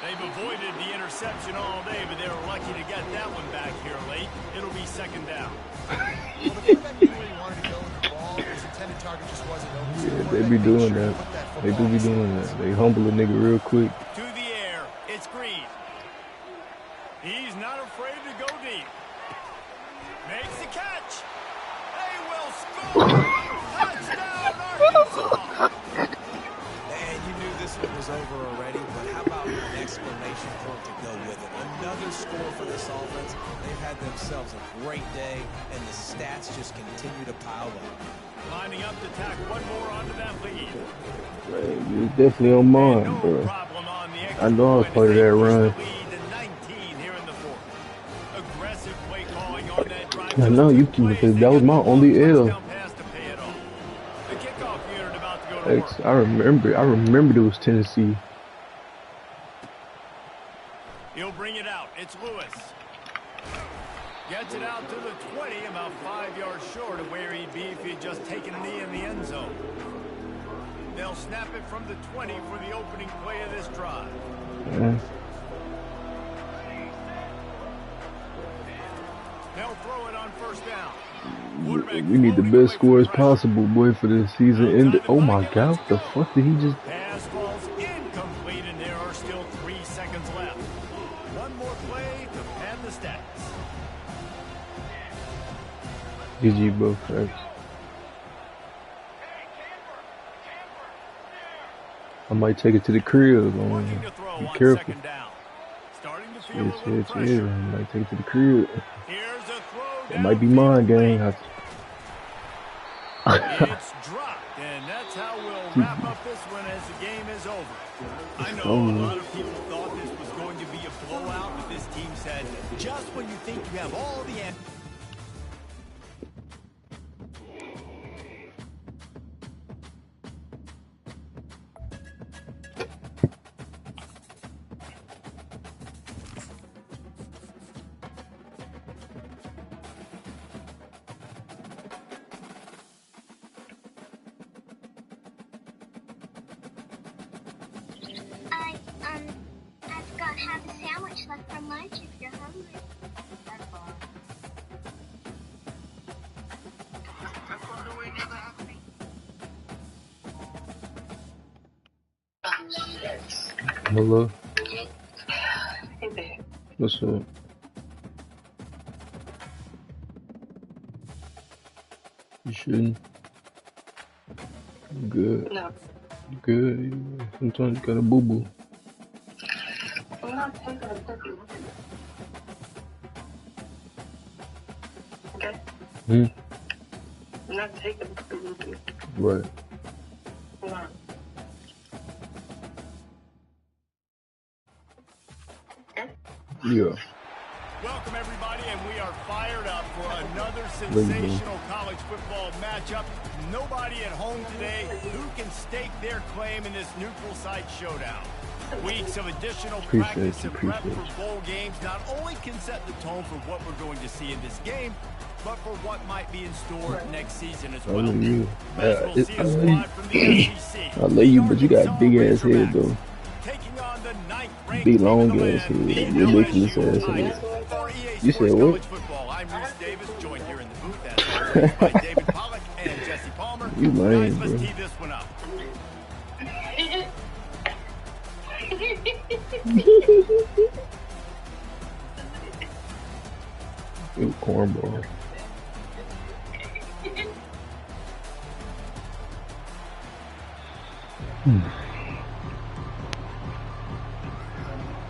They've avoided the interception all day, but they were lucky to get that one back here late. It'll be second down. Well, the quarterback knew where he wanted to go with the ball. His intended target just wasn't over. Yeah, they be doing that. They do be doing that. They humble a nigga real quick. To the air, it's Green. He's not afraid to go deep. Makes the catch. They will score. Touchdown, Arkansas. And you knew this one was over already, but how about an exclamation point to go with it? Another score for this offense. They've had themselves a great day, and the stats just continue to pile up. Lining up to tack one more onto that lead. You're definitely on mine, No bro. problem on the I know I was part of that run. lead to 19 here in the fourth. Aggressive play calling on that drive. I know you can, because that was my only L. Touchdown pass to pay it off. The kickoff unit about to go to work. I remember it was Tennessee. He'll bring it out. It's Lewis. Gets it out to the 20, about 5 yards short of where he'd be if he'd just taken a knee in the end zone. They'll snap it from the 20 for the opening play of this drive. Yeah. They'll throw it on first down. We need the best scores possible, boy, for this season. And oh my God, what the fuck did he just? Pass falls incomplete, and there are still 3 seconds left. One more play to pad the stats. GG, bro. Thanks. I might take it to the crib. Looking to throw Be on careful. second down. Starting to feel a little Yeah. pressure. I might take it to the crib. Here's a throw. It might be mine, gang. It's dropped, and that's how we'll wrap up this one as the game is over. I know a lot of people thought this was going to be a blowout, but this team said, just when you think you have all the answers. I've got half a sandwich left from lunch if you're hungry. Hello. Hey, babe. What's up? You shouldn't. I'm good. No, Good. Sometimes you gotta boo boo. I'm not taking a cookie. Okay? Hmm. I'm not taking a cookie. Right. No. Okay? Yeah. Welcome, everybody, and we are fired up for another Ladies. sensational college football matchup. Nobody at home today who can stake their claim in this neutral site showdown. Weeks of additional Appreciate practice you, and prep appreciate for bowl games not only can set the tone for what we're going to see in this game, but for what might be in store next season as I well. love you. As we'll see I a love you. squad from the SEC. I love you, but you got a big ass head Razorbacks though. taking on the 9th-ranked Big team long in the ass land, head. the Ridiculous LSU ass Tigers. head. For EA You Sports said what? College Football, I'm Reese Davis, joined here in the booth as always by David Pollack and Jesse Palmer. You lame, Guys, let's bro. tee this one up. You cornball.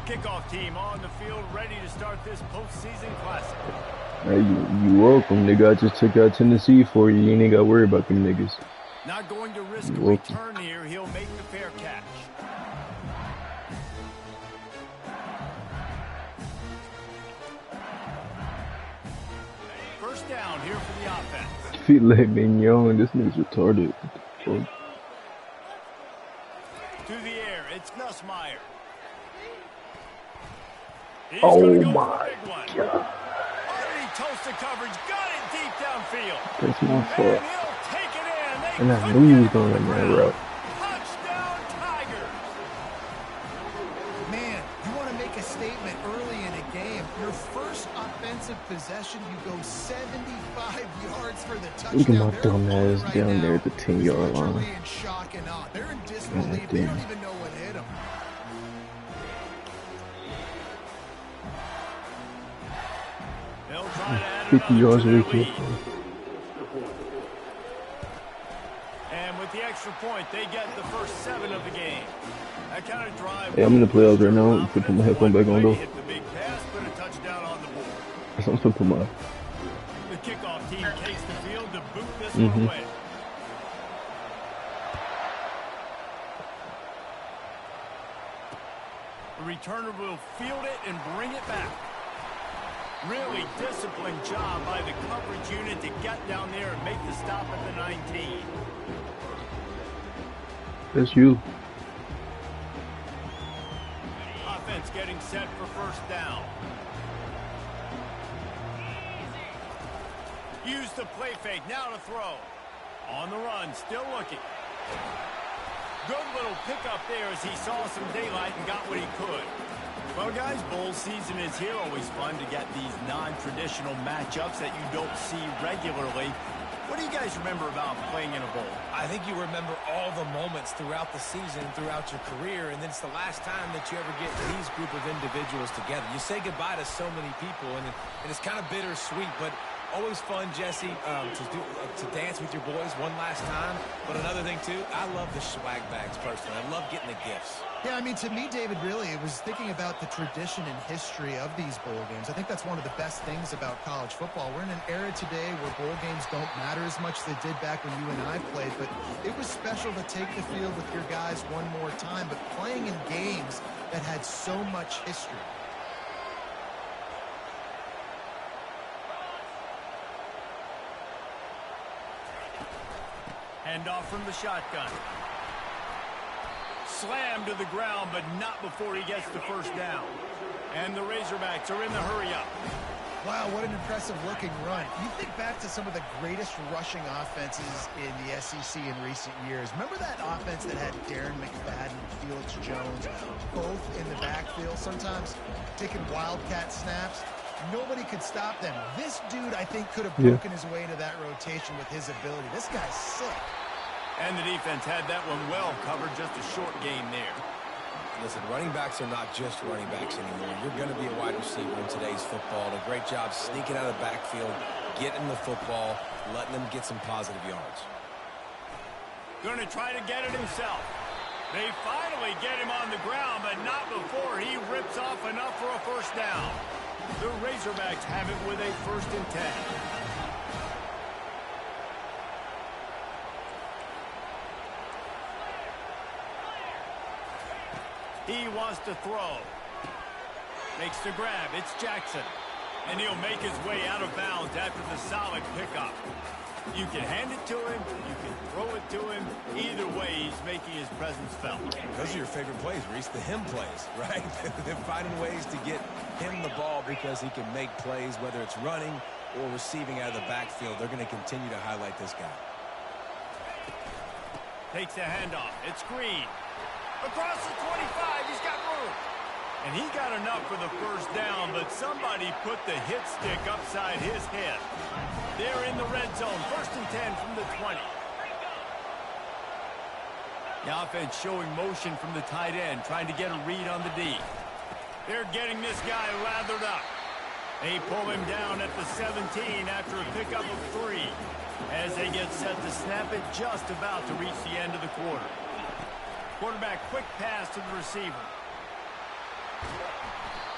Kickoff team on the field, ready to start this postseason classic. Hey, you welcome, nigga. I just took out Tennessee for you. You ain't got to worry about them niggas. Not going to risk a You're welcome. return here. He'll make the fair catch. down here for the offense. Filet mignon. This nigga's retarded. What To the air, it's Nussmeier. He's oh gonna go for my a big one. God. Underneath toasted coverage, got it deep downfield. That's my And fault. he'll take it in. They And I couldn't knew he get was him going on to the run that ground. route. Touchdown, Tigers. Man, you want to make a statement early in a game. Your first offensive possession, you go 75 yards for the touchdown. Look at my They're dumb rolling ass right down now. there at the 10-yard line. Literally in shock and awe. They're in disbelief. They don't even know what hit them. They'll try to add 50 yards another away to from their the lead. play. And with the extra point, they get the first 7 of the game. That kind of drive. Hey, I'm in the playoffs right now. I'm put my headphone back on though. Hit the big pass, put a touchdown on the board. I'm supposed to put my. The kickoff team takes the field to boot this Mm-hmm. one away. The returner will field it and bring it back. Really disciplined job by the coverage unit to get down there and make the stop at the 19. That's you. Offense getting set for first down. Use the play fake. Now to throw. On the run. Still looking. Good little pickup there as he saw some daylight and got what he could. Well, guys, bowl season is here. Always fun to get these non-traditional matchups that you don't see regularly. What do you guys remember about playing in a bowl? I think you remember all the moments throughout the season, throughout your career, and then it's the last time that you ever get these group of individuals together. You say goodbye to so many people, and it's kind of bittersweet, but always fun, Jesse, to dance with your boys one last time. But another thing, too, I love the swag bags, personally. I love getting the gifts. Yeah, I mean, to me, David, really, it was thinking about the tradition and history of these bowl games. I think that's one of the best things about college football. We're in an era today where bowl games don't matter as much as they did back when you and I played, but it was special to take the field with your guys one more time, but playing in games that had so much history. Hand off from the shotgun. Slammed to the ground, but not before he gets the first down. And the Razorbacks are in the hurry-up. Wow, what an impressive-looking run. You think back to some of the greatest rushing offenses in the SEC in recent years. Remember that offense that had Darren McFadden, Felix Jones, both in the backfield, sometimes taking wildcat snaps? Nobody could stop them. This dude, I think, could have broken his way into that rotation with his ability. This guy's sick. And the defense had that one well covered, just a short game there. Listen, running backs are not just running backs anymore. You're going to be a wide receiver in today's football. A great job sneaking out of the backfield, getting the football, letting them get some positive yards. Going to try to get it himself. They finally get him on the ground, but not before he rips off enough for a first down. The Razorbacks have it with a 1st and 10. He wants to throw. Makes the grab. It's Jackson. And he'll make his way out of bounds after the solid pickup. You can hand it to him. You can throw it to him. Either way, he's making his presence felt. Those are your favorite plays, Reese, the him plays, right? They're finding ways to get him the ball because he can make plays, whether it's running or receiving out of the backfield. They're going to continue to highlight this guy. Takes a handoff. It's Green. Across the 25, he's got room. And he got enough for the first down, but somebody put the hit stick upside his head. They're in the red zone. 1st and 10 from the 20. The offense showing motion from the tight end, trying to get a read on the D. They're getting this guy lathered up. They pull him down at the 17 after a pickup of 3. As they get set to snap it, just about to reach the end of the quarter. Quarterback quick pass to the receiver.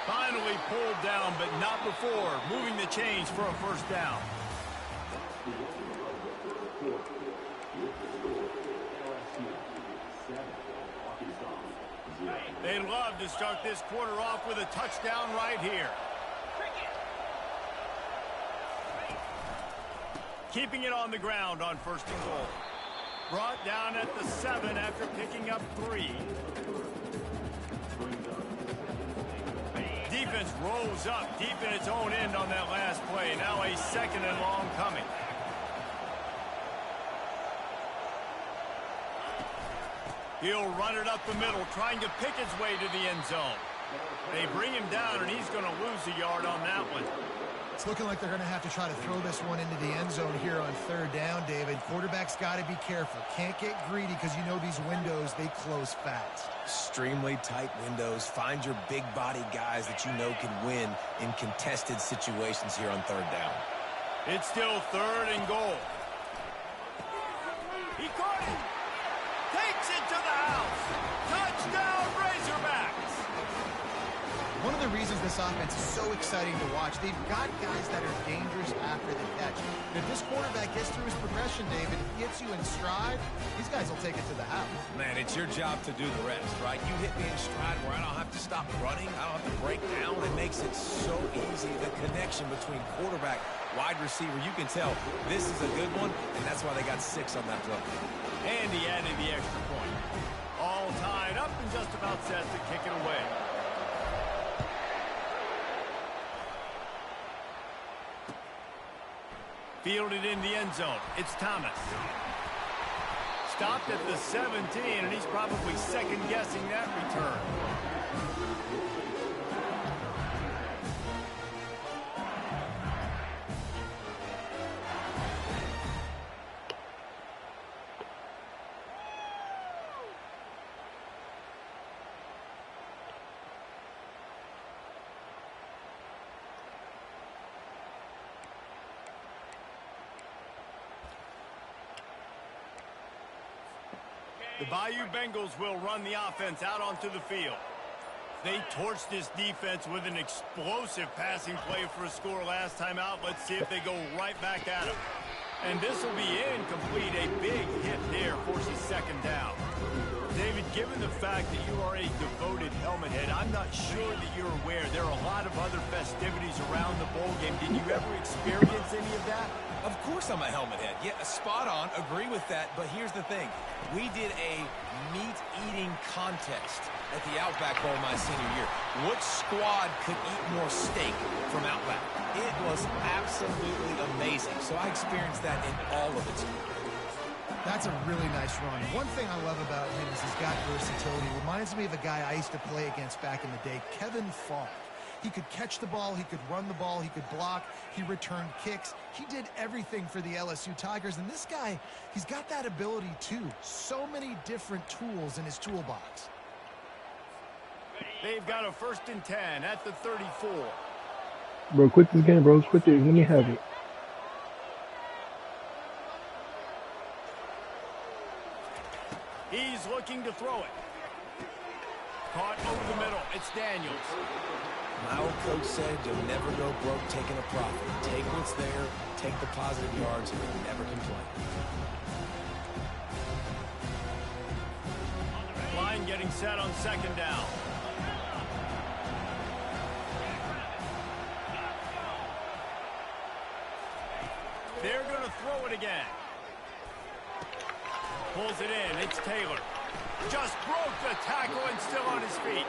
Finally pulled down, but not before moving the chains for a first down. They'd love to start this quarter off with a touchdown right here. Keeping it on the ground on 1st and goal. Brought down at the 7 after picking up 3. Defense rolls up deep in its own end on that last play. Now a 2nd and long coming. He'll run it up the middle, trying to pick his way to the end zone. They bring him down, and he's going to lose a yard on that one. It's looking like they're going to have to try to throw this one into the end zone here on 3rd down, David. Quarterback's got to be careful. Can't get greedy because you know these windows, they close fast. Extremely tight windows. Find your big body guys that you know can win in contested situations here on 3rd down. It's still 3rd and goal. He caught it. Takes it to the house. Touchdown, Razorbacks. One of the reasons this offense is so exciting to watch, they've got guys that are dangerous after the catch. And if this quarterback gets through his progression, David, gets you in stride, these guys will take it to the house. Man, it's your job to do the rest, right? You hit me in stride where I don't have to stop running. I don't have to break down. It makes it so easy. The connection between quarterback, wide receiver, you can tell this is a good one, and that's why they got 6 on that play. And he added the extra point. All tied up and just about set to kick it away. Fielded in the end zone. It's Thomas. Stopped at the 17, and he's probably second-guessing that return. The Bayou Bengals will run the offense out onto the field. They torched this defense with an explosive passing play for a score last time out. Let's see if they go right back at him. And this will be incomplete. A big hit there forces 2nd down. David, given the fact that you are a devoted helmet head, I'm not sure that you're aware there are a lot of other festivities around the bowl game. Did you ever experience any of that? Of course I'm a helmet head. Yeah, spot on. Agree with that. But here's the thing. We did a meat-eating contest at the Outback Bowl my senior year. Which squad could eat more steak from Outback? It was absolutely amazing. So I experienced that in all of its glory. That's a really nice run. One thing I love about him is he's got versatility. Reminds me of a guy I used to play against back in the day, Kevin Falk. He could catch the ball, he could run the ball, he could block, he returned kicks. He did everything for the LSU Tigers, and this guy, he's got that ability too. So many different tools in his toolbox. They've got a 1st and 10 at the 34. Bro, quit this game, bro. Quit this. Let me have it. He's looking to throw it. Caught over the middle. It's Daniels. My old coach said you'll never go broke taking a profit. Take what's there, take the positive yards, and never complain. Line getting set on 2nd down. They're going to throw it again. Pulls it in. It's Taylor. Just broke the tackle and still on his feet.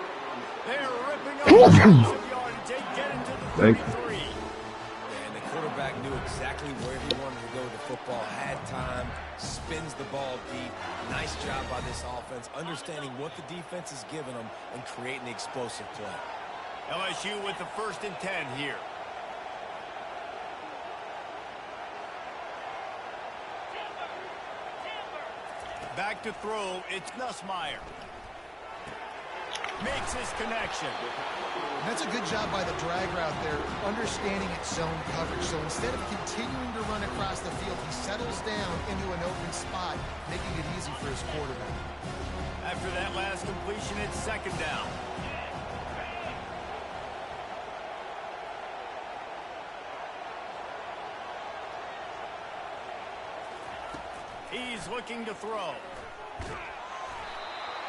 They're ripping up the yardage. They get into the 33. And the quarterback knew exactly where he wanted to go with the football. Had time, spins the ball deep. Nice job by this offense, understanding what the defense is giving them and creating the explosive play. LSU with the 1st and 10 here. Back to throw, it's Nussmeier. Makes his connection. That's a good job by the drag route there, understanding its zone coverage. So instead of continuing to run across the field, he settles down into an open spot, making it easy for his quarterback. After that last completion, it's 2nd down. He's looking to throw.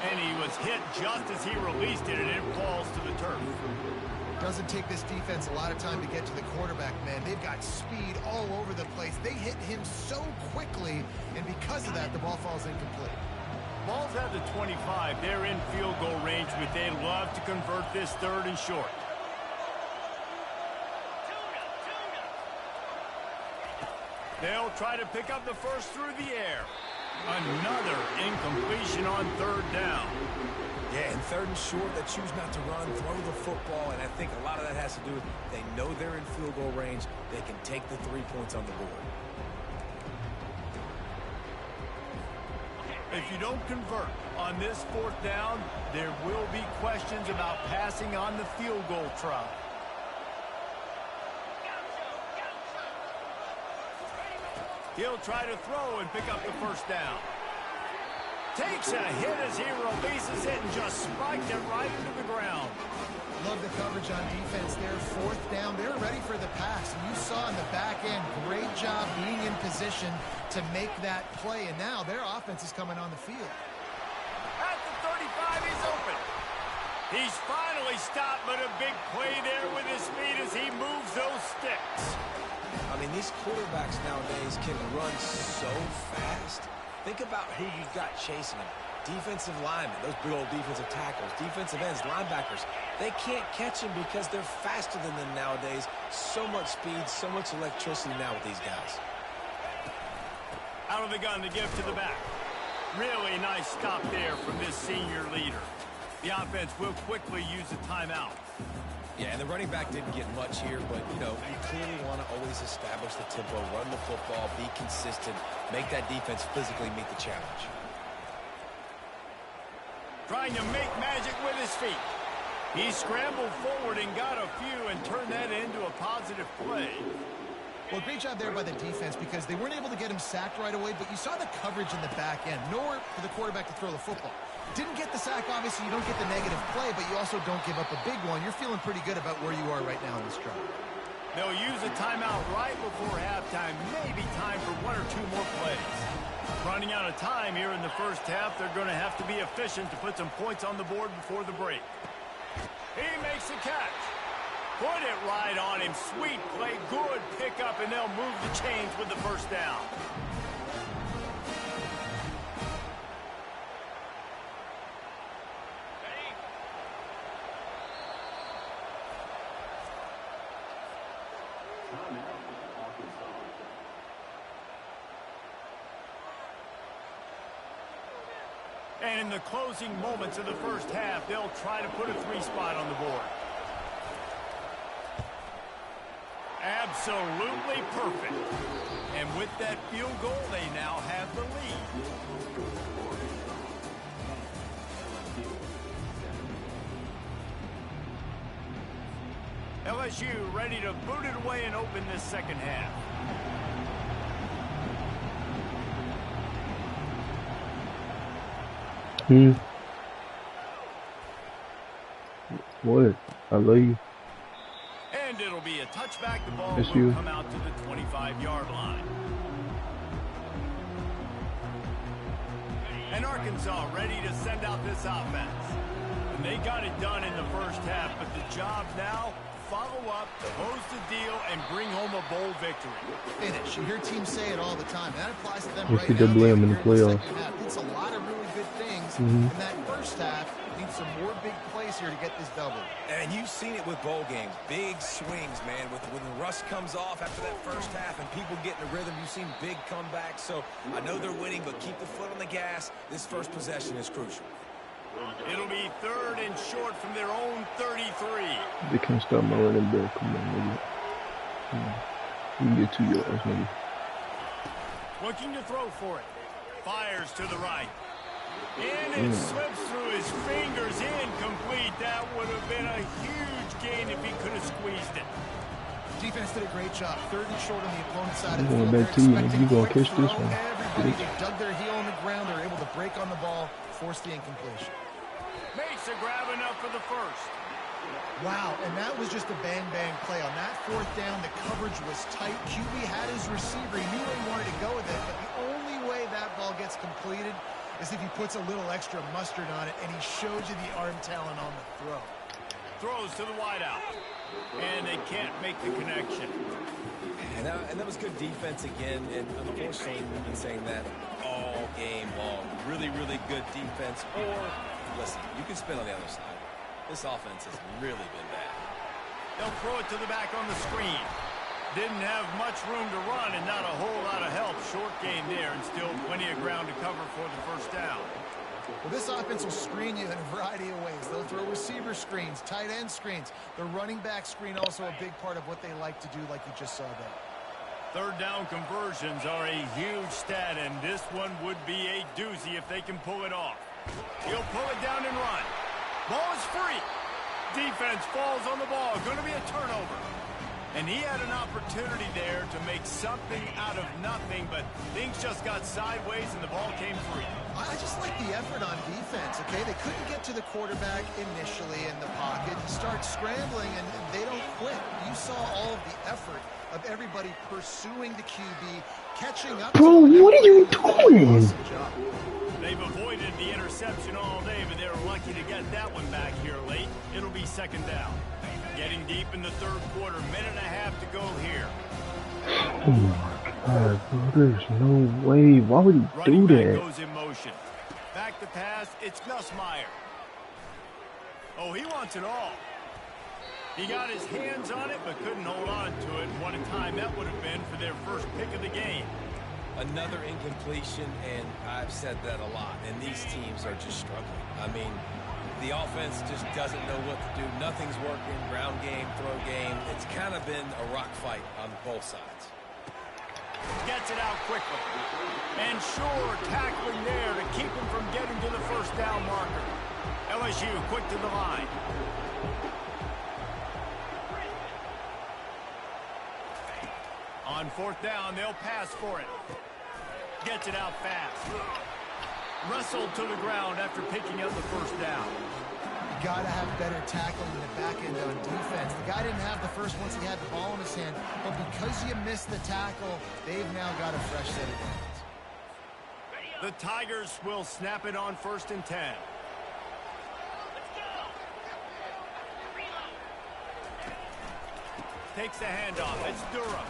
And he was hit just as he released it, and it falls to the turf. Doesn't take this defense a lot of time to get to the quarterback, man. They've got speed all over the place. They hit him so quickly, and because of that, the ball falls incomplete. Ball's at the 25. They're in field goal range, but they'd love to convert this 3rd and short. They'll try to pick up the first through the air. Another incompletion on 3rd down. Yeah, and 3rd and short, they choose not to run, throw the football, and I think a lot of that has to do with they know they're in field goal range. They can take the 3 points on the board. If you don't convert on this 4th down, there will be questions about passing on the field goal try. He'll try to throw and pick up the 1st down. Takes a hit as he releases it and just spiked it right into the ground. Love the coverage on defense there. 4th down. They're ready for the pass. And you saw in the back end, great job being in position to make that play. And now their offense is coming on the field. At the 35, he's open. He's finally stopped, but a big play there with his feet as he moves those sticks. I mean, these quarterbacks nowadays can run so fast. Think about who you've got chasing them. Defensive linemen, those big old defensive tackles, defensive ends, linebackers. They can't catch them because they're faster than them nowadays. So much speed, so much electricity now with these guys. Out of the gun to give to the back. Really nice stop there from this senior leader. The offense will quickly use a timeout. Yeah, and the running back didn't get much here, but, you know, you clearly want to always establish the tempo, run the football, be consistent, make that defense physically meet the challenge. Trying to make magic with his feet. He scrambled forward and got a few and turned that into a positive play. Well, great job there by the defense because they weren't able to get him sacked right away, but you saw the coverage in the back end. Nowhere for the quarterback to throw the football. Didn't get the sack, obviously. You don't get the negative play, but you also don't give up a big one. You're feeling pretty good about where you are right now in this drive. They'll use a timeout right before halftime. Maybe time for 1 or 2 more plays. Running out of time here in the first half. They're going to have to be efficient to put some points on the board before the break. He makes the catch. Put it right on him. Sweet play. Good pickup, and they'll move the chains with the first down. And in the closing moments of the first half, they'll try to put a 3 spot on the board. Absolutely perfect. And with that field goal, they now have the lead. LSU ready to boot it away and open this second half. What? I love you. And it'll be a touchback. The ball Yes, will you. come out to the 25-yard line. And Arkansas ready to send out this offense. And they got it done in the first half, but the job now, follow up, close the deal, and bring home a bowl victory. Finish. You hear teams say it all the time. That applies to them We'll right see now. them blame in the Here playoffs. second half. It's a lot of really good things in that first half. Need some more big plays here to get this double. And you've seen it with bowl games. Big swings, man. When the rust comes off after that first half and people get in a rhythm, you've seen big comebacks. So I know they're winning, but keep the foot on the gas. This first possession is crucial. It'll be 3rd and short from their own 33. They can't stop my running back. Come on, nigga. Come on. You can get 2 yards, nigga. Looking to throw for it. Fires to the right. And it slips through his fingers. Incomplete. That would have been a huge gain if he could have squeezed it. Defense did a great job. 3rd and short on the opponent's side of the I'm field. going back They're to you. expecting You gonna quick catch this throw. one. Everybody Bitch. just dug their heel on the ground. They're able to break on the ball, force the incompletion. Makes a grab enough for the first. Wow, and that was just a bang-bang play. On that 4th down, the coverage was tight. QB had his receiver. He knew where he wanted to go with it, but the only way that ball gets completed is if he puts a little extra mustard on it and he shows you the arm talent on the throw. Throws to the wideout. And they can't make the connection. And that was good defense again. And unfortunately, we've been saying that all game long. Really, really good defense. Or, listen, you can spin on the other side. This offense has really been bad. They'll throw it to the back on the screen. Didn't have much room to run and not a whole lot of help. Short game there and still plenty of ground to cover for the first down. Well, this offense will screen you in a variety of ways. They'll throw receiver screens, tight end screens. The running back screen also a big part of what they like to do, like you just saw there. Third down conversions are a huge stat, and this one would be a doozy if they can pull it off. He'll pull it down and run. Ball is free. Defense falls on the ball. Going to be a turnover. And he had an opportunity there to make something out of nothing, but things just got sideways and the ball came free. I just like the effort on defense, okay? They couldn't get to the quarterback initially in the pocket. He starts scrambling, and they don't quit. You saw all of the effort of everybody pursuing the QB, catching up. Bro, what are you doing? Awesome job. They've avoided the interception all day, but they're lucky to get that one back here late. It'll be second down. Getting deep in the third quarter, minute and a half to go here. Oh my God, bro, there's no way. Why would he do Running back that? goes in motion. Back to pass, it's Nussmeier. Oh, he wants it all. He got his hands on it, but couldn't hold on to it. What a time that would have been for their first pick of the game. Another incompletion, and I've said that a lot, and these teams are just struggling. I mean, the offense just doesn't know what to do. Nothing's working. Ground game, throw game. It's kind of been a rock fight on both sides. Gets it out quickly. And sure, tackling there to keep him from getting to the first down marker. LSU quick to the line. On fourth down, they'll pass for it. Gets it out fast. Wrestled to the ground after picking up the first down. You got to have better tackling in the back end on defense. The guy didn't have the first once he had the ball in his hand, but because you missed the tackle, they've now got a fresh set of downs. The Tigers will snap it on 1st and 10. Takes the handoff. It's Durham.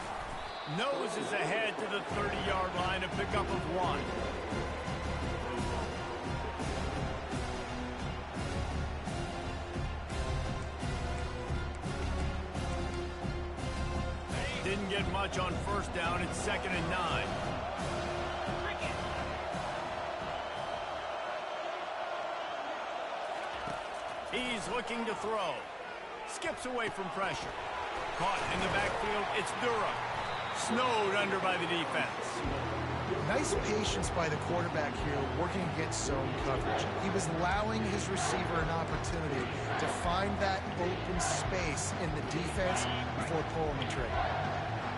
Noses ahead to the 30-yard line, a pickup of 1. Didn't get much on first down. It's 2nd and 9. He's looking to throw. Skips away from pressure. Caught in the backfield. It's Durham. Snowed under by the defense. Nice patience by the quarterback here, working against zone coverage. He was allowing his receiver an opportunity to find that open space in the defense before pulling the trigger.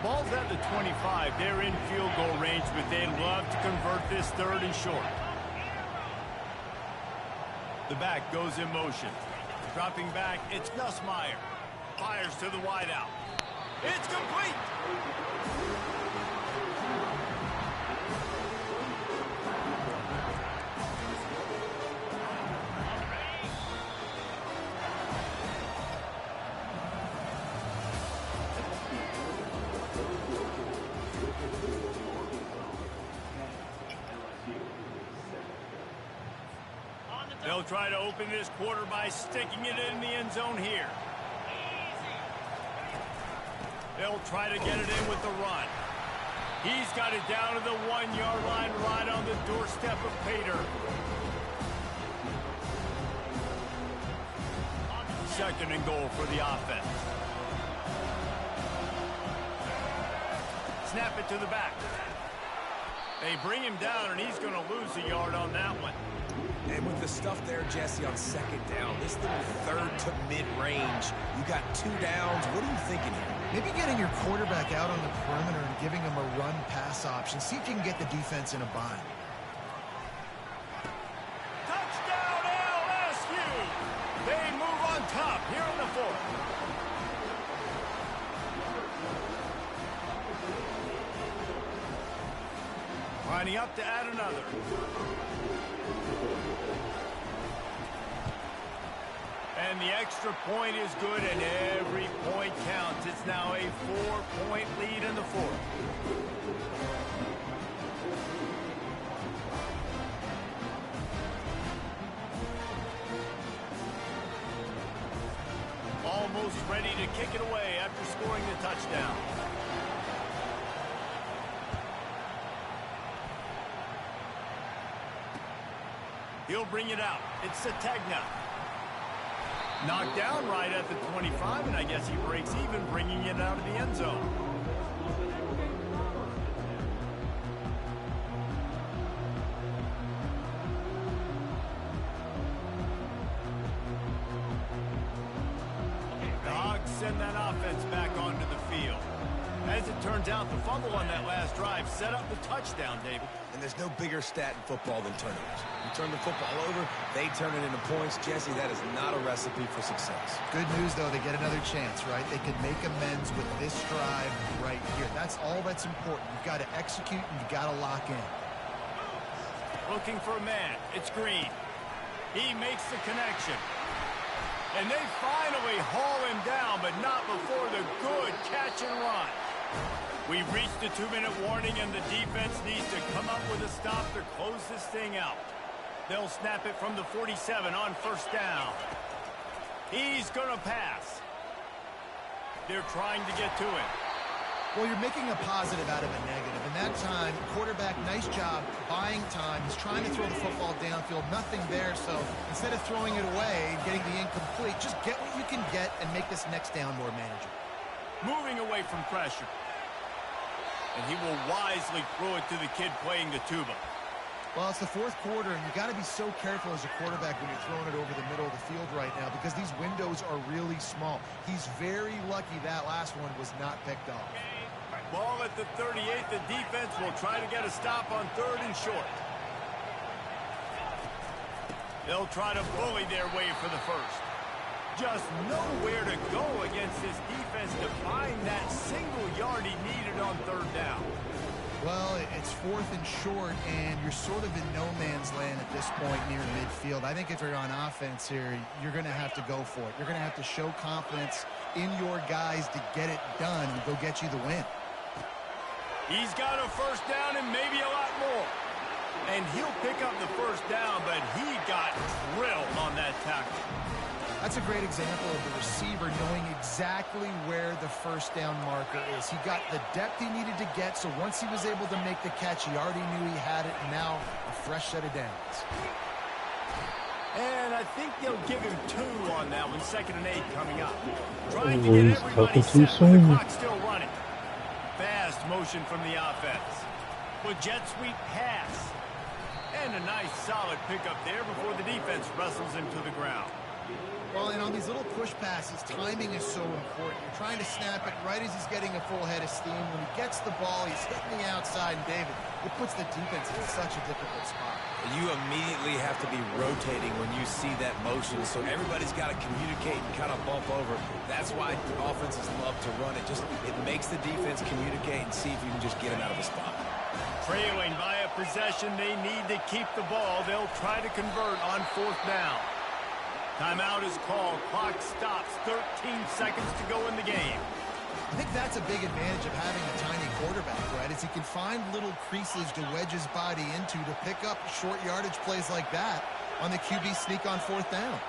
Ball's at the 25. They're in field goal range, but they'd love to convert this 3rd and short. The back goes in motion. Dropping back, it's Nussmeier. Fires to the wideout. It's complete! They'll try to open this quarter by sticking it in the end zone here. They'll try to get it in with the run. He's got it down to the 1-yard line right on the doorstep of Pater. 2nd and goal for the offense. Snap it to the back. They bring him down, and he's going to lose a yard on that one. And with the stuff there, Jesse, on 2nd down, this little 3rd to mid-range, you got 2 downs. What are you thinking here? Maybe getting your quarterback out on the perimeter and giving him a run-pass option. See if you can get the defense in a bind. Touchdown, LSU! They move on top here in the 4th. Lining up to add another. And the extra point is good, and every point counts. It's now a 4-point lead in the fourth. Almost ready to kick it away after scoring the touchdown. He'll bring it out. It's Sategna. Knocked down right at the 25, and I guess he breaks even, bringing it out of the end zone. The Hogs send that offense back onto the field. As it turns out, the fumble on that last drive set up the touchdown, David. And there's no bigger stat in football than turnovers. You turn the football over, they turn it into points. Jesse, that is not a recipe for success. Good news, though, they get another chance, right? They can make amends with this drive right here. That's all that's important. You've got to execute and you've got to lock in. Looking for a man. It's Green. He makes the connection. And they finally haul him down, but not before the good catch and run. We've reached the 2-minute warning, and the defense needs to come up with a stop to close this thing out. They'll snap it from the 47 on first down. He's going to pass. They're trying to get to him. Well, you're making a positive out of a negative. And that time, quarterback, nice job buying time. He's trying to throw the football downfield. Nothing there. So instead of throwing it away and getting the incomplete, just get what you can get and make this next down more manageable. Moving away from pressure. And he will wisely throw it to the kid playing the tuba. Well, it's the fourth quarter, and you got to be so careful as a quarterback when you're throwing it over the middle of the field right now because these windows are really small. He's very lucky that last one was not picked off. Ball at the 38. The defense will try to get a stop on 3rd and short. They'll try to bully their way for the first. Just nowhere to go against this defense to find that single yard he needed on 3rd down. Well, it's 4th and short, and you're sort of in no man's land at this point near midfield. I think if you're on offense here, you're going to have to go for it. You're going to have to show confidence in your guys to get it done and go get you the win. He's got a first down and maybe a lot more. And he'll pick up the first down, but he got drilled on that tackle. That's a great example of the receiver knowing exactly where the first down marker is. He got the depth he needed to get, so once he was able to make the catch, he already knew he had it, and now a fresh set of downs. And I think they'll give him 2 on that one, 2nd and 8 coming up. Trying to get everybody set, but the clock's still running. Fast motion from the offense. With jet sweep pass. And a nice solid pickup there before the defense wrestles him to the ground. Well, and on these little push passes, timing is so important. You're trying to snap it right as he's getting a full head of steam. When he gets the ball, he's hitting the outside, and David, it puts the defense in such a difficult spot. You immediately have to be rotating when you see that motion, so everybody's got to communicate and kind of bump over. That's why offenses love to run it. It makes the defense communicate and see if you can just get him out of a spot. Trailing by a possession, they need to keep the ball. They'll try to convert on 4th down. Timeout is called. Clock stops. 13 seconds to go in the game. I think that's a big advantage of having a tiny quarterback, right? Is he can find little creases to wedge his body into to pick up short yardage plays like that on the QB sneak on 4th down.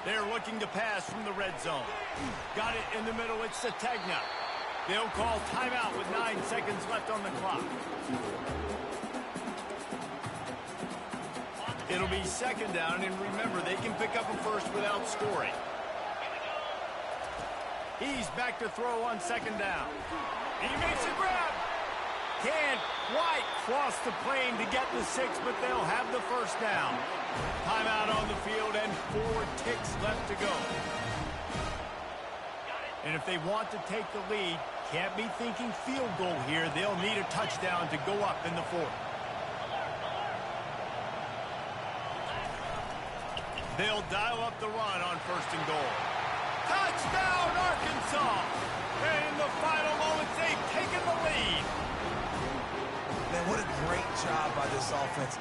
They're looking to pass from the red zone. Got it in the middle. It's Sategna. They'll call timeout with 9 seconds left on the clock. It'll be 2nd down, and remember, they can pick up a first without scoring. He's back to throw on 2nd down. He makes a grab. Can't quite cross the plane to get the 6, but they'll have the first down. Timeout on the field and 4 ticks left to go. And if they want to take the lead, can't be thinking field goal here. They'll need a touchdown to go up in the 4th. They'll dial up the run on 1st and goal. Touchdown, Arkansas! And in the final moments, they've taken the lead. Man, what a great job by this offense.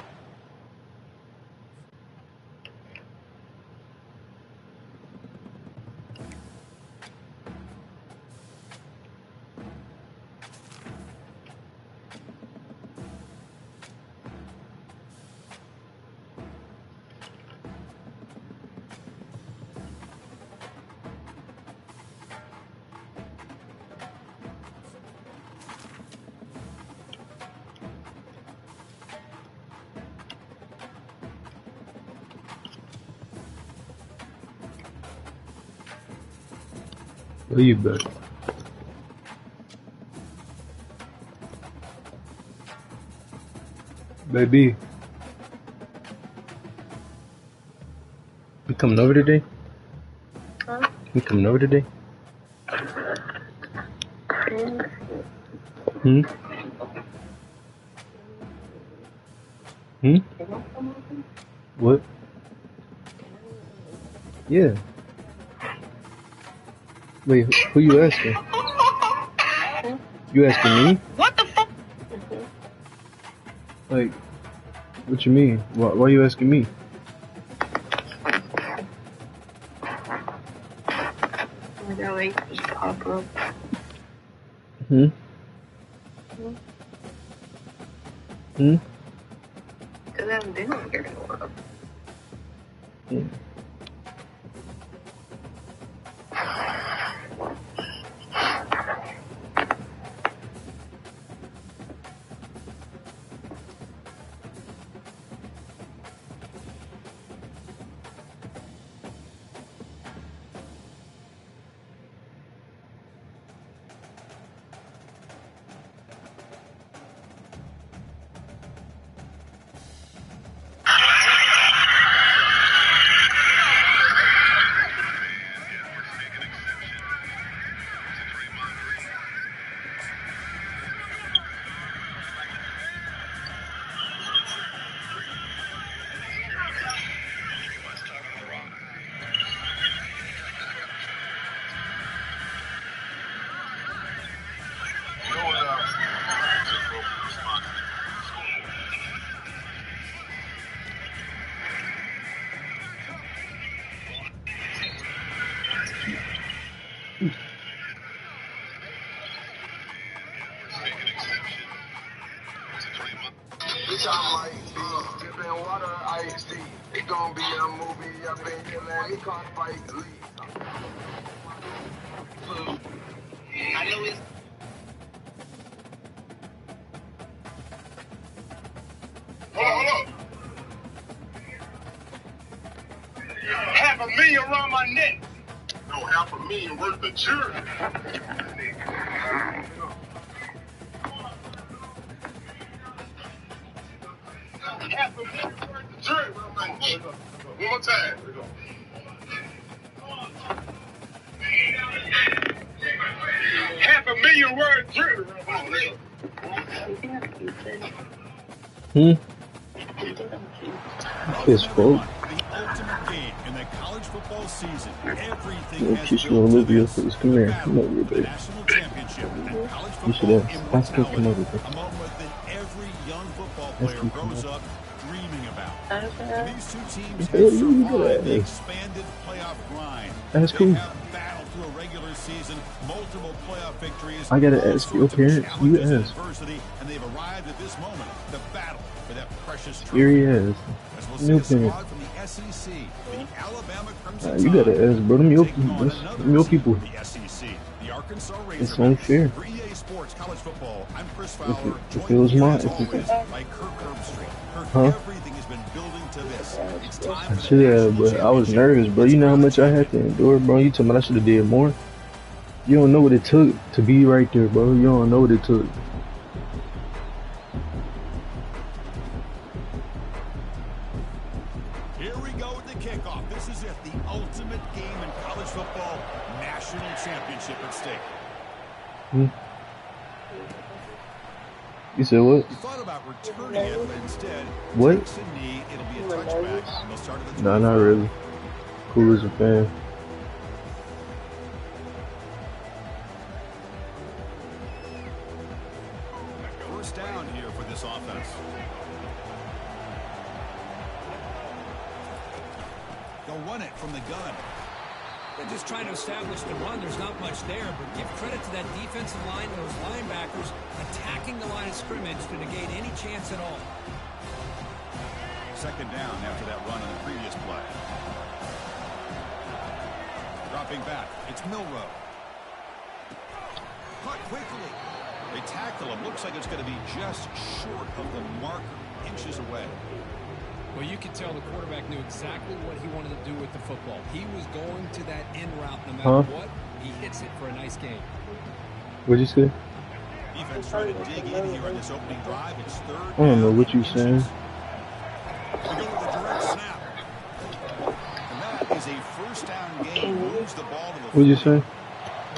Where you bet? Baby, you coming over today? Huh? You coming over today? Hmm? Hmm? What? Yeah. Wait, who you asking? You asking me? What the fuck? Like, what you mean? Why you asking me? We're going to pop up. Hmm? Hmm? Because I haven't been over here in a while. Hmm. Bitch, I'm like dripping water, iced tea. It gon' be a movie up in here, let me call Spike Lee. I know it's hold up. $500,000 around my neck. No, $500,000 worth of jewelry. $500,000 worth of jewelry around my neck. One more time. $500,000 worth of jewelry around my neck. You think I'm cute, then? Hmm? You think I'm cute? Kiss folk. The ultimate game in the college football season. Everything Yo, has kiss you built on to Olivia this. face. Come here. Battle Come over here, for baby. national championship and college You should football ask her to come immortality. over, baby. A moment that every young football Ask player her to come grows over. up dreaming about. Okay. And these two teams Hey, have you good survived at the it. expanded playoff grind. That's They cool. have battled through a regular season, multiple playoff victories, I gotta all ask your sorts of parents. You challenges and ask. adversity, and they've arrived at this moment, the battle for that precious Here trophy. he is. As we'll New see a parent. squad from the SEC, the Alabama Crimson You gotta Tide, ask, bro. Them your taking people. on That's another them your team people. from the SEC, the Arkansas It's Razorbacks. unfair. For EA Sports College Football, I'm Chris If Fowler, it joined was here mine, as if it always by Kirk Herbstreit. Kirk, Huh? everything has been building to this. It's time I for the should have, national but I was championship. nervous, bro. It's You know how about much I had to endure, bro. You told me I should have did more. You don't know what it took to be right there, bro. You don't know what it took. Here we go with the kickoff. This is it, the ultimate game in college football, national championship at stake. Hmm? You said what? He thought about returning it, but instead What? takes a knee. It'll be a touchback. They'll start at the Nah, not 25. really. Cool as a fan. First down here for this offense. They'll run it from the gun. They're just trying to establish the run. There's not much there, but give credit to that defensive line and those linebackers attacking the line of scrimmage to negate any chance at all. Second down after that run on the previous play. Dropping back, it's Milroe. Caught quickly. They tackle him. Looks like it's going to be just short of the marker, inches away. Well, you could tell the quarterback knew exactly what he wanted to do with the football. He was going to that end route no matter what. he hits it for a nice gain. What'd you say? Defense trying to dig in here on this opening drive. It's third. I don't know what you saying. They go with a direct snap. And that is a first down gain. Moves the ball to the What'd you say?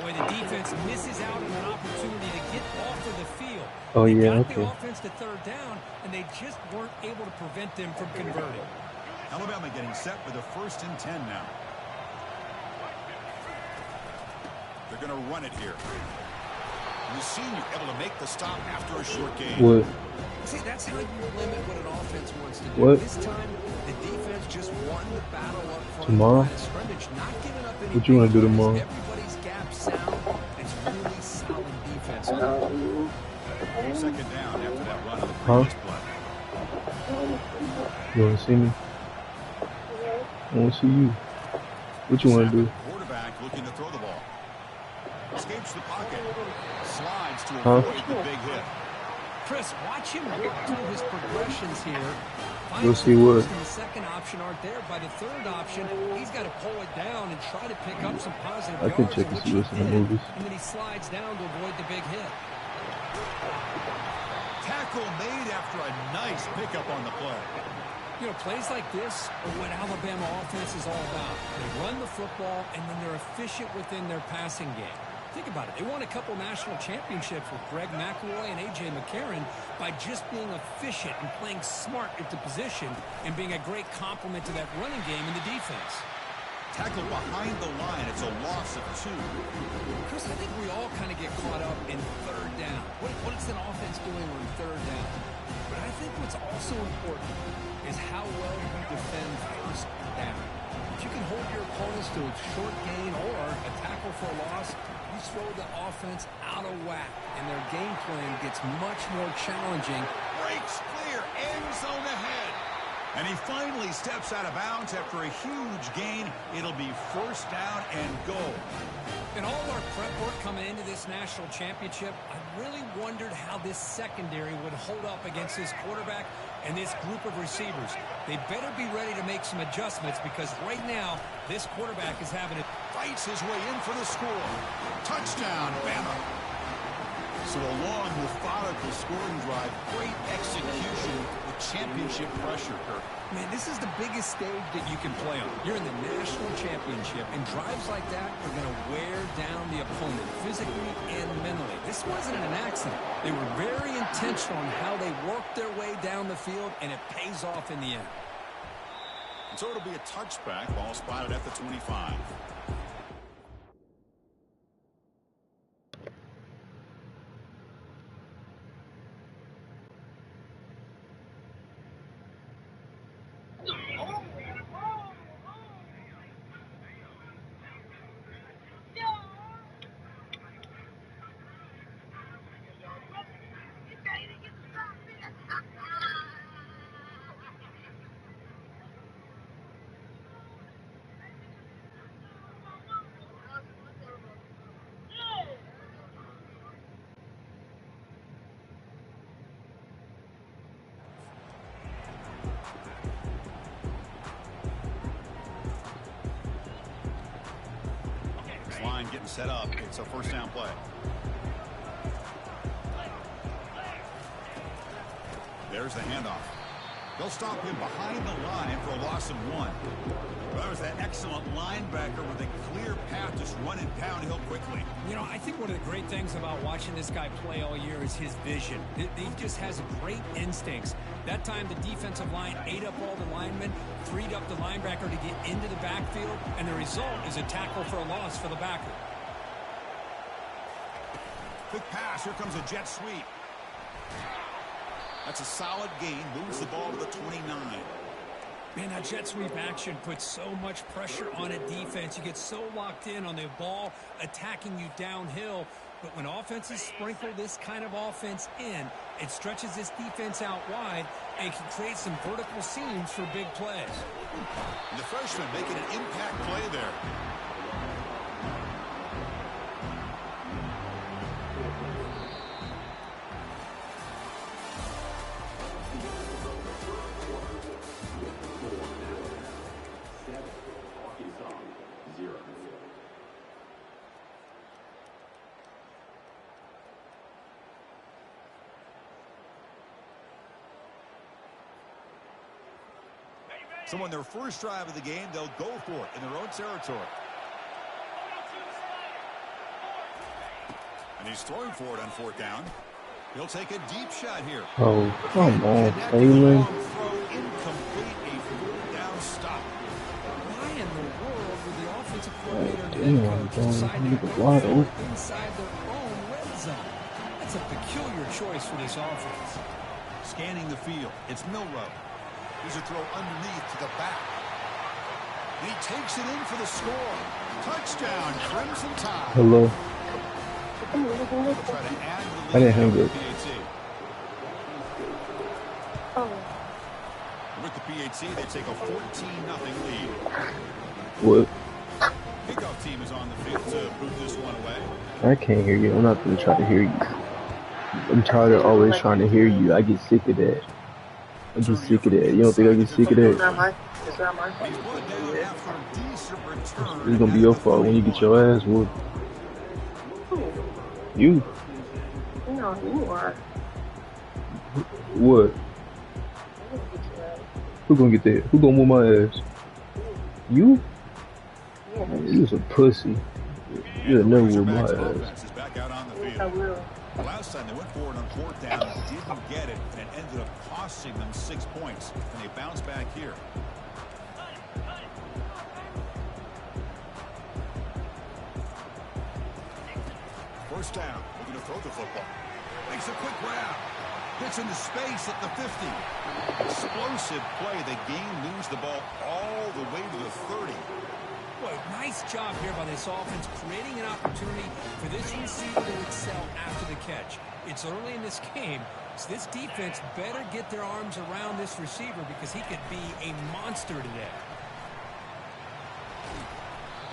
Boy, the defense misses out on an opportunity to get off of the field. Oh, They yeah, got okay. the offense to third down, and they just weren't able to prevent them from converting. Alabama getting set with a 1st and 10 now. They're going to run it here. We've seen you able to make the stop after a short game. What? See, that's how you limit what an offense wants to do. What? This time, the defense just won the battle up front. Tomorrow? Line of scrimmage, not giving up any What you want to do big plays. tomorrow? Everybody's gap sound. It's really solid defense. Second down after that run of the Huh? previous play. You want to see me? I want to see you. What you want to do? Quarterback looking to throw the ball. Escapes the pocket. Slides to Huh? avoid the big hit. Chris, watch him work through his progressions here. Go see what? And the second option aren't there. By the third option, he's got to pull it down and try to pick up some positive I can yards, check and which see he what's in the did. movies. And then he slides down to avoid the big hit. Tackle made after a nice pickup on the play. You know, plays like this are what Alabama offense is all about. They run the football, and then they're efficient within their passing game. Think about it. They won a couple national championships with Greg McElroy and A.J. McCarron by just being efficient and playing smart at the position and being a great complement to that running game in the defense. Tackle behind the line. It's a loss of 2. Chris, I think we all kind of get caught up in third down. What is an offense doing on third down? But I think what's also important is how well you defend first down. If you can hold your opponents to a short gain or a tackle for a loss, you throw the offense out of whack, and their game plan gets much more challenging. Breaks clear. End zone ahead. And he finally steps out of bounds after a huge gain. It'll be first down and goal. In all our prep work coming into this national championship, I really wondered how this secondary would hold up against this quarterback and this group of receivers. They better be ready to make some adjustments because right now, this quarterback is having it. Fights his way in for the score. Touchdown, Bama. So a long, methodical scoring drive. Great execution with championship pressure, Kirk. Man, this is the biggest stage that you can play on. You're in the national championship, and drives like that are going to wear down the opponent physically and mentally. This wasn't an accident. They were very intentional on how they worked their way down the field, and it pays off in the end. And so it'll be a touchback. Ball spotted at the 25. Line getting set up. It's a first down play. There's the handoff. They'll stop him behind the line for a loss of 1. That was that excellent linebacker with a clear path just running downhill quickly. You know, I think one of the great things about watching this guy play all year is his vision. He just has great instincts. That time, the defensive line ate up all the linemen, freed up the linebacker to get into the backfield, and the result is a tackle for a loss for the backer. Quick pass. Here comes a jet sweep. That's a solid gain. Moves the ball to the 29. Man, that jet sweep action puts so much pressure on a defense. You get so locked in on the ball attacking you downhill. But when offenses sprinkle this kind of offense in, it stretches this defense out wide and can create some vertical seams for big plays. And the freshman making an impact play there. So on their first drive of the game, they'll go for it in their own territory. And he's throwing for it on 4th down. He'll take a deep shot here. Oh, come on, Taylor. Incomplete, a 4th down stop. Why in the world would the offensive coordinator Damn, decide to wide go open. inside their own red zone? That's a peculiar choice for this offense. Scanning the field, it's Milroe. Here's a throw underneath to the back. He takes it in for the score. Touchdown, Crimson Tide. Hello. Try to add I didn't hang it. With the PAT, they take a 14-0 lead. What? Kickoff team is on the field to boot this one away. I can't hear you. I'm not going to try to hear you. I'm tired of always trying to hear you. I get sick of that. I get sick of that. You don't think I get sick of that? It's going to be your fault when you get your ass whooped. You? No, you are. What? Who gonna get that? Who gonna whoop my ass? You? Yes. You's a pussy. You'll never whoop my ass. Yes, I will. Last time they went for it on 4th down, didn't get it, and it ended up costing them 6 points. And they bounce back here. First down, looking to throw the football. Makes a quick grab. Gets into space at the 50. Explosive play. The game moves the ball all the way to the 30. Boy, nice job here by this offense, creating an opportunity for this receiver to excel after the catch. It's early in this game, so this defense better get their arms around this receiver because he could be a monster today.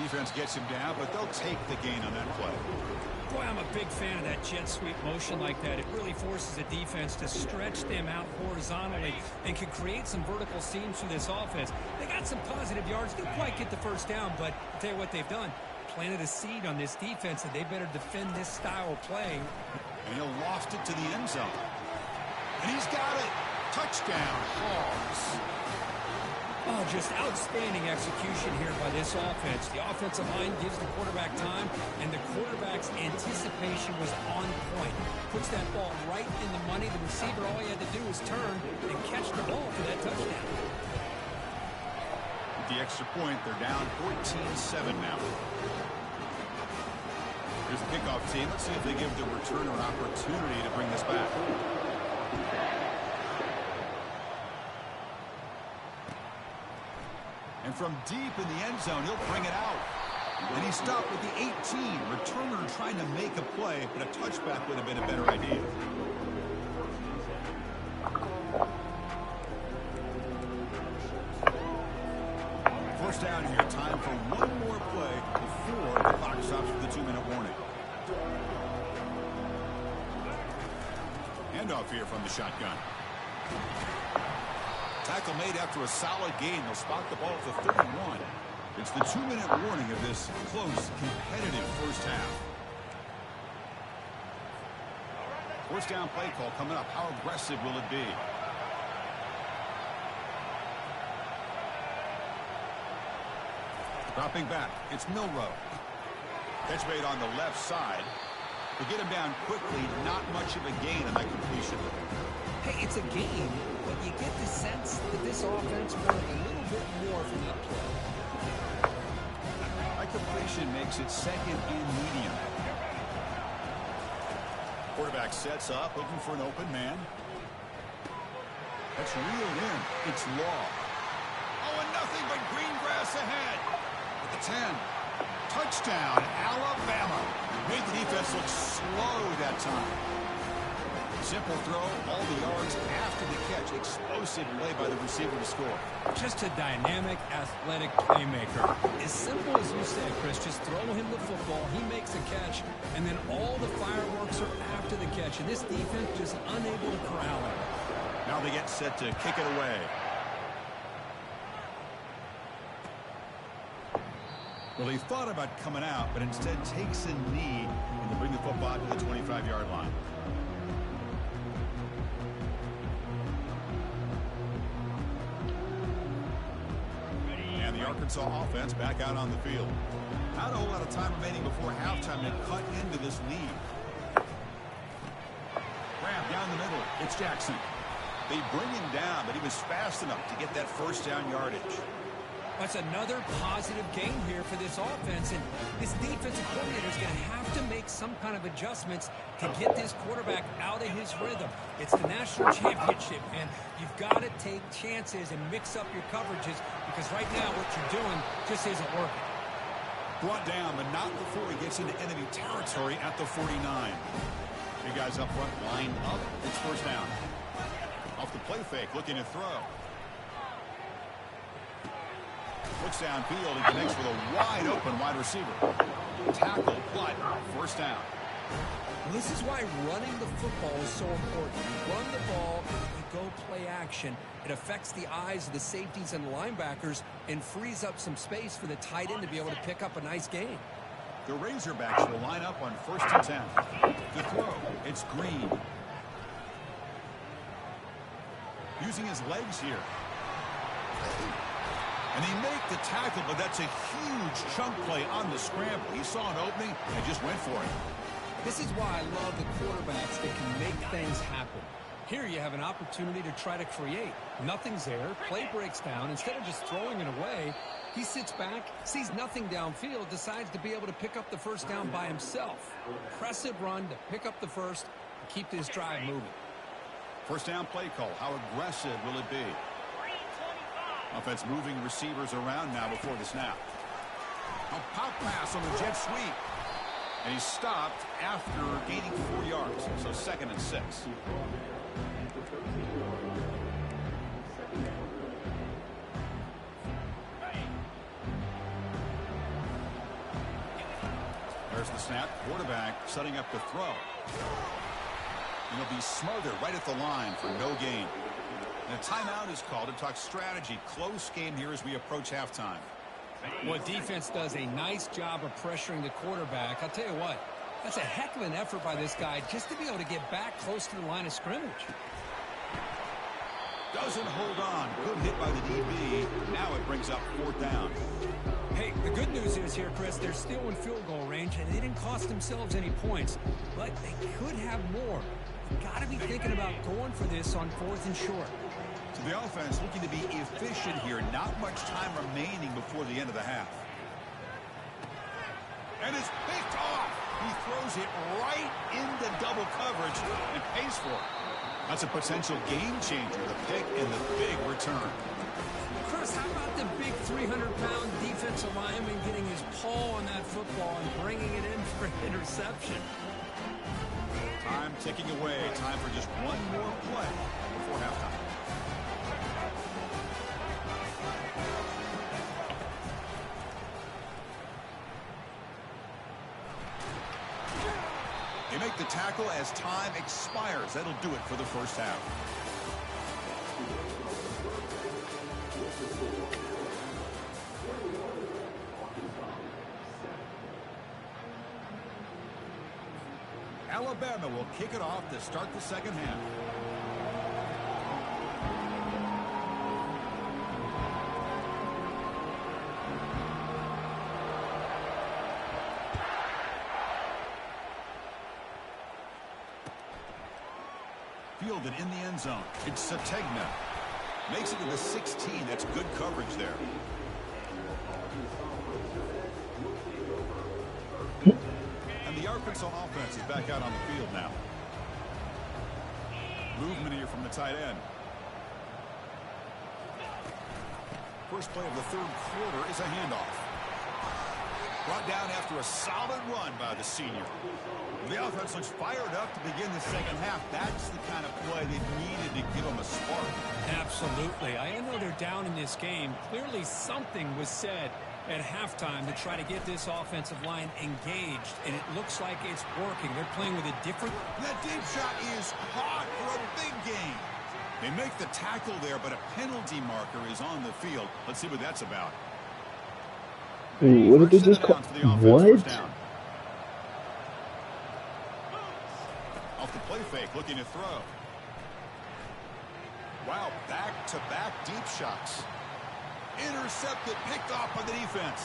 Defense gets him down, but they'll take the gain on that play. Boy, I'm a big fan of that jet sweep motion like that. It really forces a defense to stretch them out horizontally and can create some vertical seams for this offense. They got some positive yards. Didn't quite get the first down, but I'll tell you what they've done. Planted a seed on this defense that they better defend this style of play. And he'll loft it to the end zone. And he's got it. Touchdown, Hogs. Oh, just outstanding execution here by this offense. The offensive line gives the quarterback time, and the quarterback's anticipation was on point. Puts that ball right in the money. The receiver, all he had to do was turn and catch the ball for that touchdown. With the extra point, they're down 14-7 now. Here's the kickoff team. Let's see if they give the returner an opportunity to bring this back. And from deep in the end zone, he'll bring it out. And he stopped with the 18. Returner trying to make a play, but a touchback would have been a better idea. First down here. Time for one more play before the clock stops for the 2-minute warning. Handoff here from the shotgun. Tackle made after a solid gain. They'll spot the ball at the 31. It's the 2-minute warning of this close, competitive first half. First down play call coming up. How aggressive will it be? Dropping back. It's Milroe. Catch made on the left side. To get him down quickly, not much of a gain on that completion. Hey, it's a game, but you get the sense that this offense wanted a little bit more from that play. That completion makes it second and medium. Quarterback sets up, looking for an open man. That's reeled in. It's Law. Oh, and nothing but green grass ahead. At the 10. Touchdown, Alabama. Made the defense look slow that time. Simple throw, all the yards after the catch. Explosive play by the receiver to score. Just a dynamic, athletic playmaker. As simple as you said, Chris, just throw him the football, he makes a catch, and then all the fireworks are after the catch. And this defense just unable to corral him. Now they get set to kick it away. Well, he thought about coming out, but instead takes a knee and to bring the football to the 25-yard line. Arkansas offense back out on the field. Not a whole lot of time remaining before halftime to cut into this lead. Grab down the middle. It's Jackson. They bring him down, but he was fast enough to get that first down yardage. That's another positive game here for this offense, and this defensive coordinator is going to have to make some kind of adjustments to get this quarterback out of his rhythm. It's the national championship, and you've got to take chances and mix up your coverages, because right now what you're doing just isn't working. Brought down, but not before he gets into enemy territory at the 49. Big guys up front, lined up. It's first down. Off the play fake, looking to throw. Looks downfield and connects with a wide open wide receiver. Tackle, but first down. Well, this is why running the football is so important. You run the ball, you go play action. It affects the eyes of the safeties and the linebackers and frees up some space for the tight end to be able to pick up a nice gain. The Razorbacks will line up on 1st and 10. The throw, it's Green. Using his legs here. And they make the tackle, but that's a huge chunk play on the scramble. He saw an opening and just went for it. This is why I love the quarterbacks that can make things happen. Here you have an opportunity to try to create. Nothing's there. Play breaks down. Instead of just throwing it away, he sits back, sees nothing downfield, decides to be able to pick up the first down by himself. Impressive run to pick up the first and keep this drive moving. First down play call. How aggressive will it be? Offense moving receivers around now before the snap. A pop pass on the jet sweep. And he's stopped after gaining 4 yards. So 2nd and 6. There's the snap. Quarterback setting up the throw. And he'll be smothered right at the line for no gain. And a timeout is called to talk strategy. Close game here as we approach halftime. Well, defense does a nice job of pressuring the quarterback. I'll tell you what, that's a heck of an effort by this guy just to be able to get back close to the line of scrimmage. Doesn't hold on. Good hit by the DB. Now it brings up 4th down. Hey, the good news is here, Chris, they're still in field goal range, and they didn't cost themselves any points. But they could have more. You've got to be thinking about going for this on 4th and short. So the offense looking to be efficient here. Not much time remaining before the end of the half. And it's picked off. He throws it right into double coverage and pays for it. That's a potential game changer, the pick and the big return. Chris, how about the big 300-pound defensive lineman getting his paw on that football and bringing it in for an interception? Time ticking away. Time for just one more play before halftime. They make the tackle as time expires. That'll do it for the first half. Alabama will kick it off to start the second half. Fielded in the end zone. It's Sategna. Makes it to the 16. That's good coverage there. And the Arkansas offense is back out on the field now. Movement here from the tight end. First play of the 3rd quarter is a handoff. Brought down after a solid run by the senior. The offense looks fired up to begin the second half. That's the kind of play they needed to give them a spark. Absolutely. I know they're down in this game. Clearly something was said at halftime to try to get this offensive line engaged, and it looks like it's working. They're playing with a different... That deep shot is hot for a big game. They make the tackle there, but a penalty marker is on the field. Let's see what that's about. Hey, what did they just call? What? Off the play fake, looking to throw. Wow, back-to-back deep shots. Intercepted, picked off by the defense.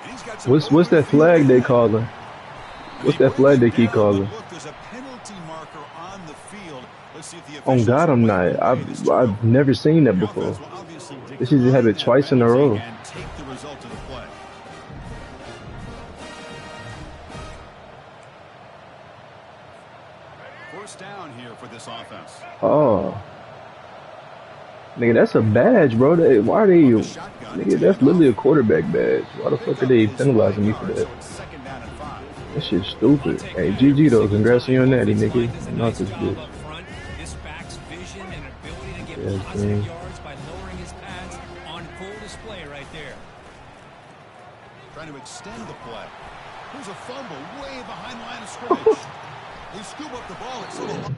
And he's got What's that flag they calling? What's that flag they keep calling? Look, there's a penalty marker on the field. Let's see if the On God, I'm not. I've never seen that before. This is have it twice in a row. And take the result of the play. First down here for this offense. Oh. Nigga, that's a badge, bro. Why are they... Nigga, that's literally a quarterback badge. Why the fuck are they penalizing me for that? That shit's stupid. Hey, GG though. Congrats on your natty, nigga. Not this bitch. This back's vision and ability to get Yes, positive man. yards by lowering his pads on full display right there. Trying to extend the play. Here's a fumble way behind the line of scrimmage. They scoop up the ball. It's a little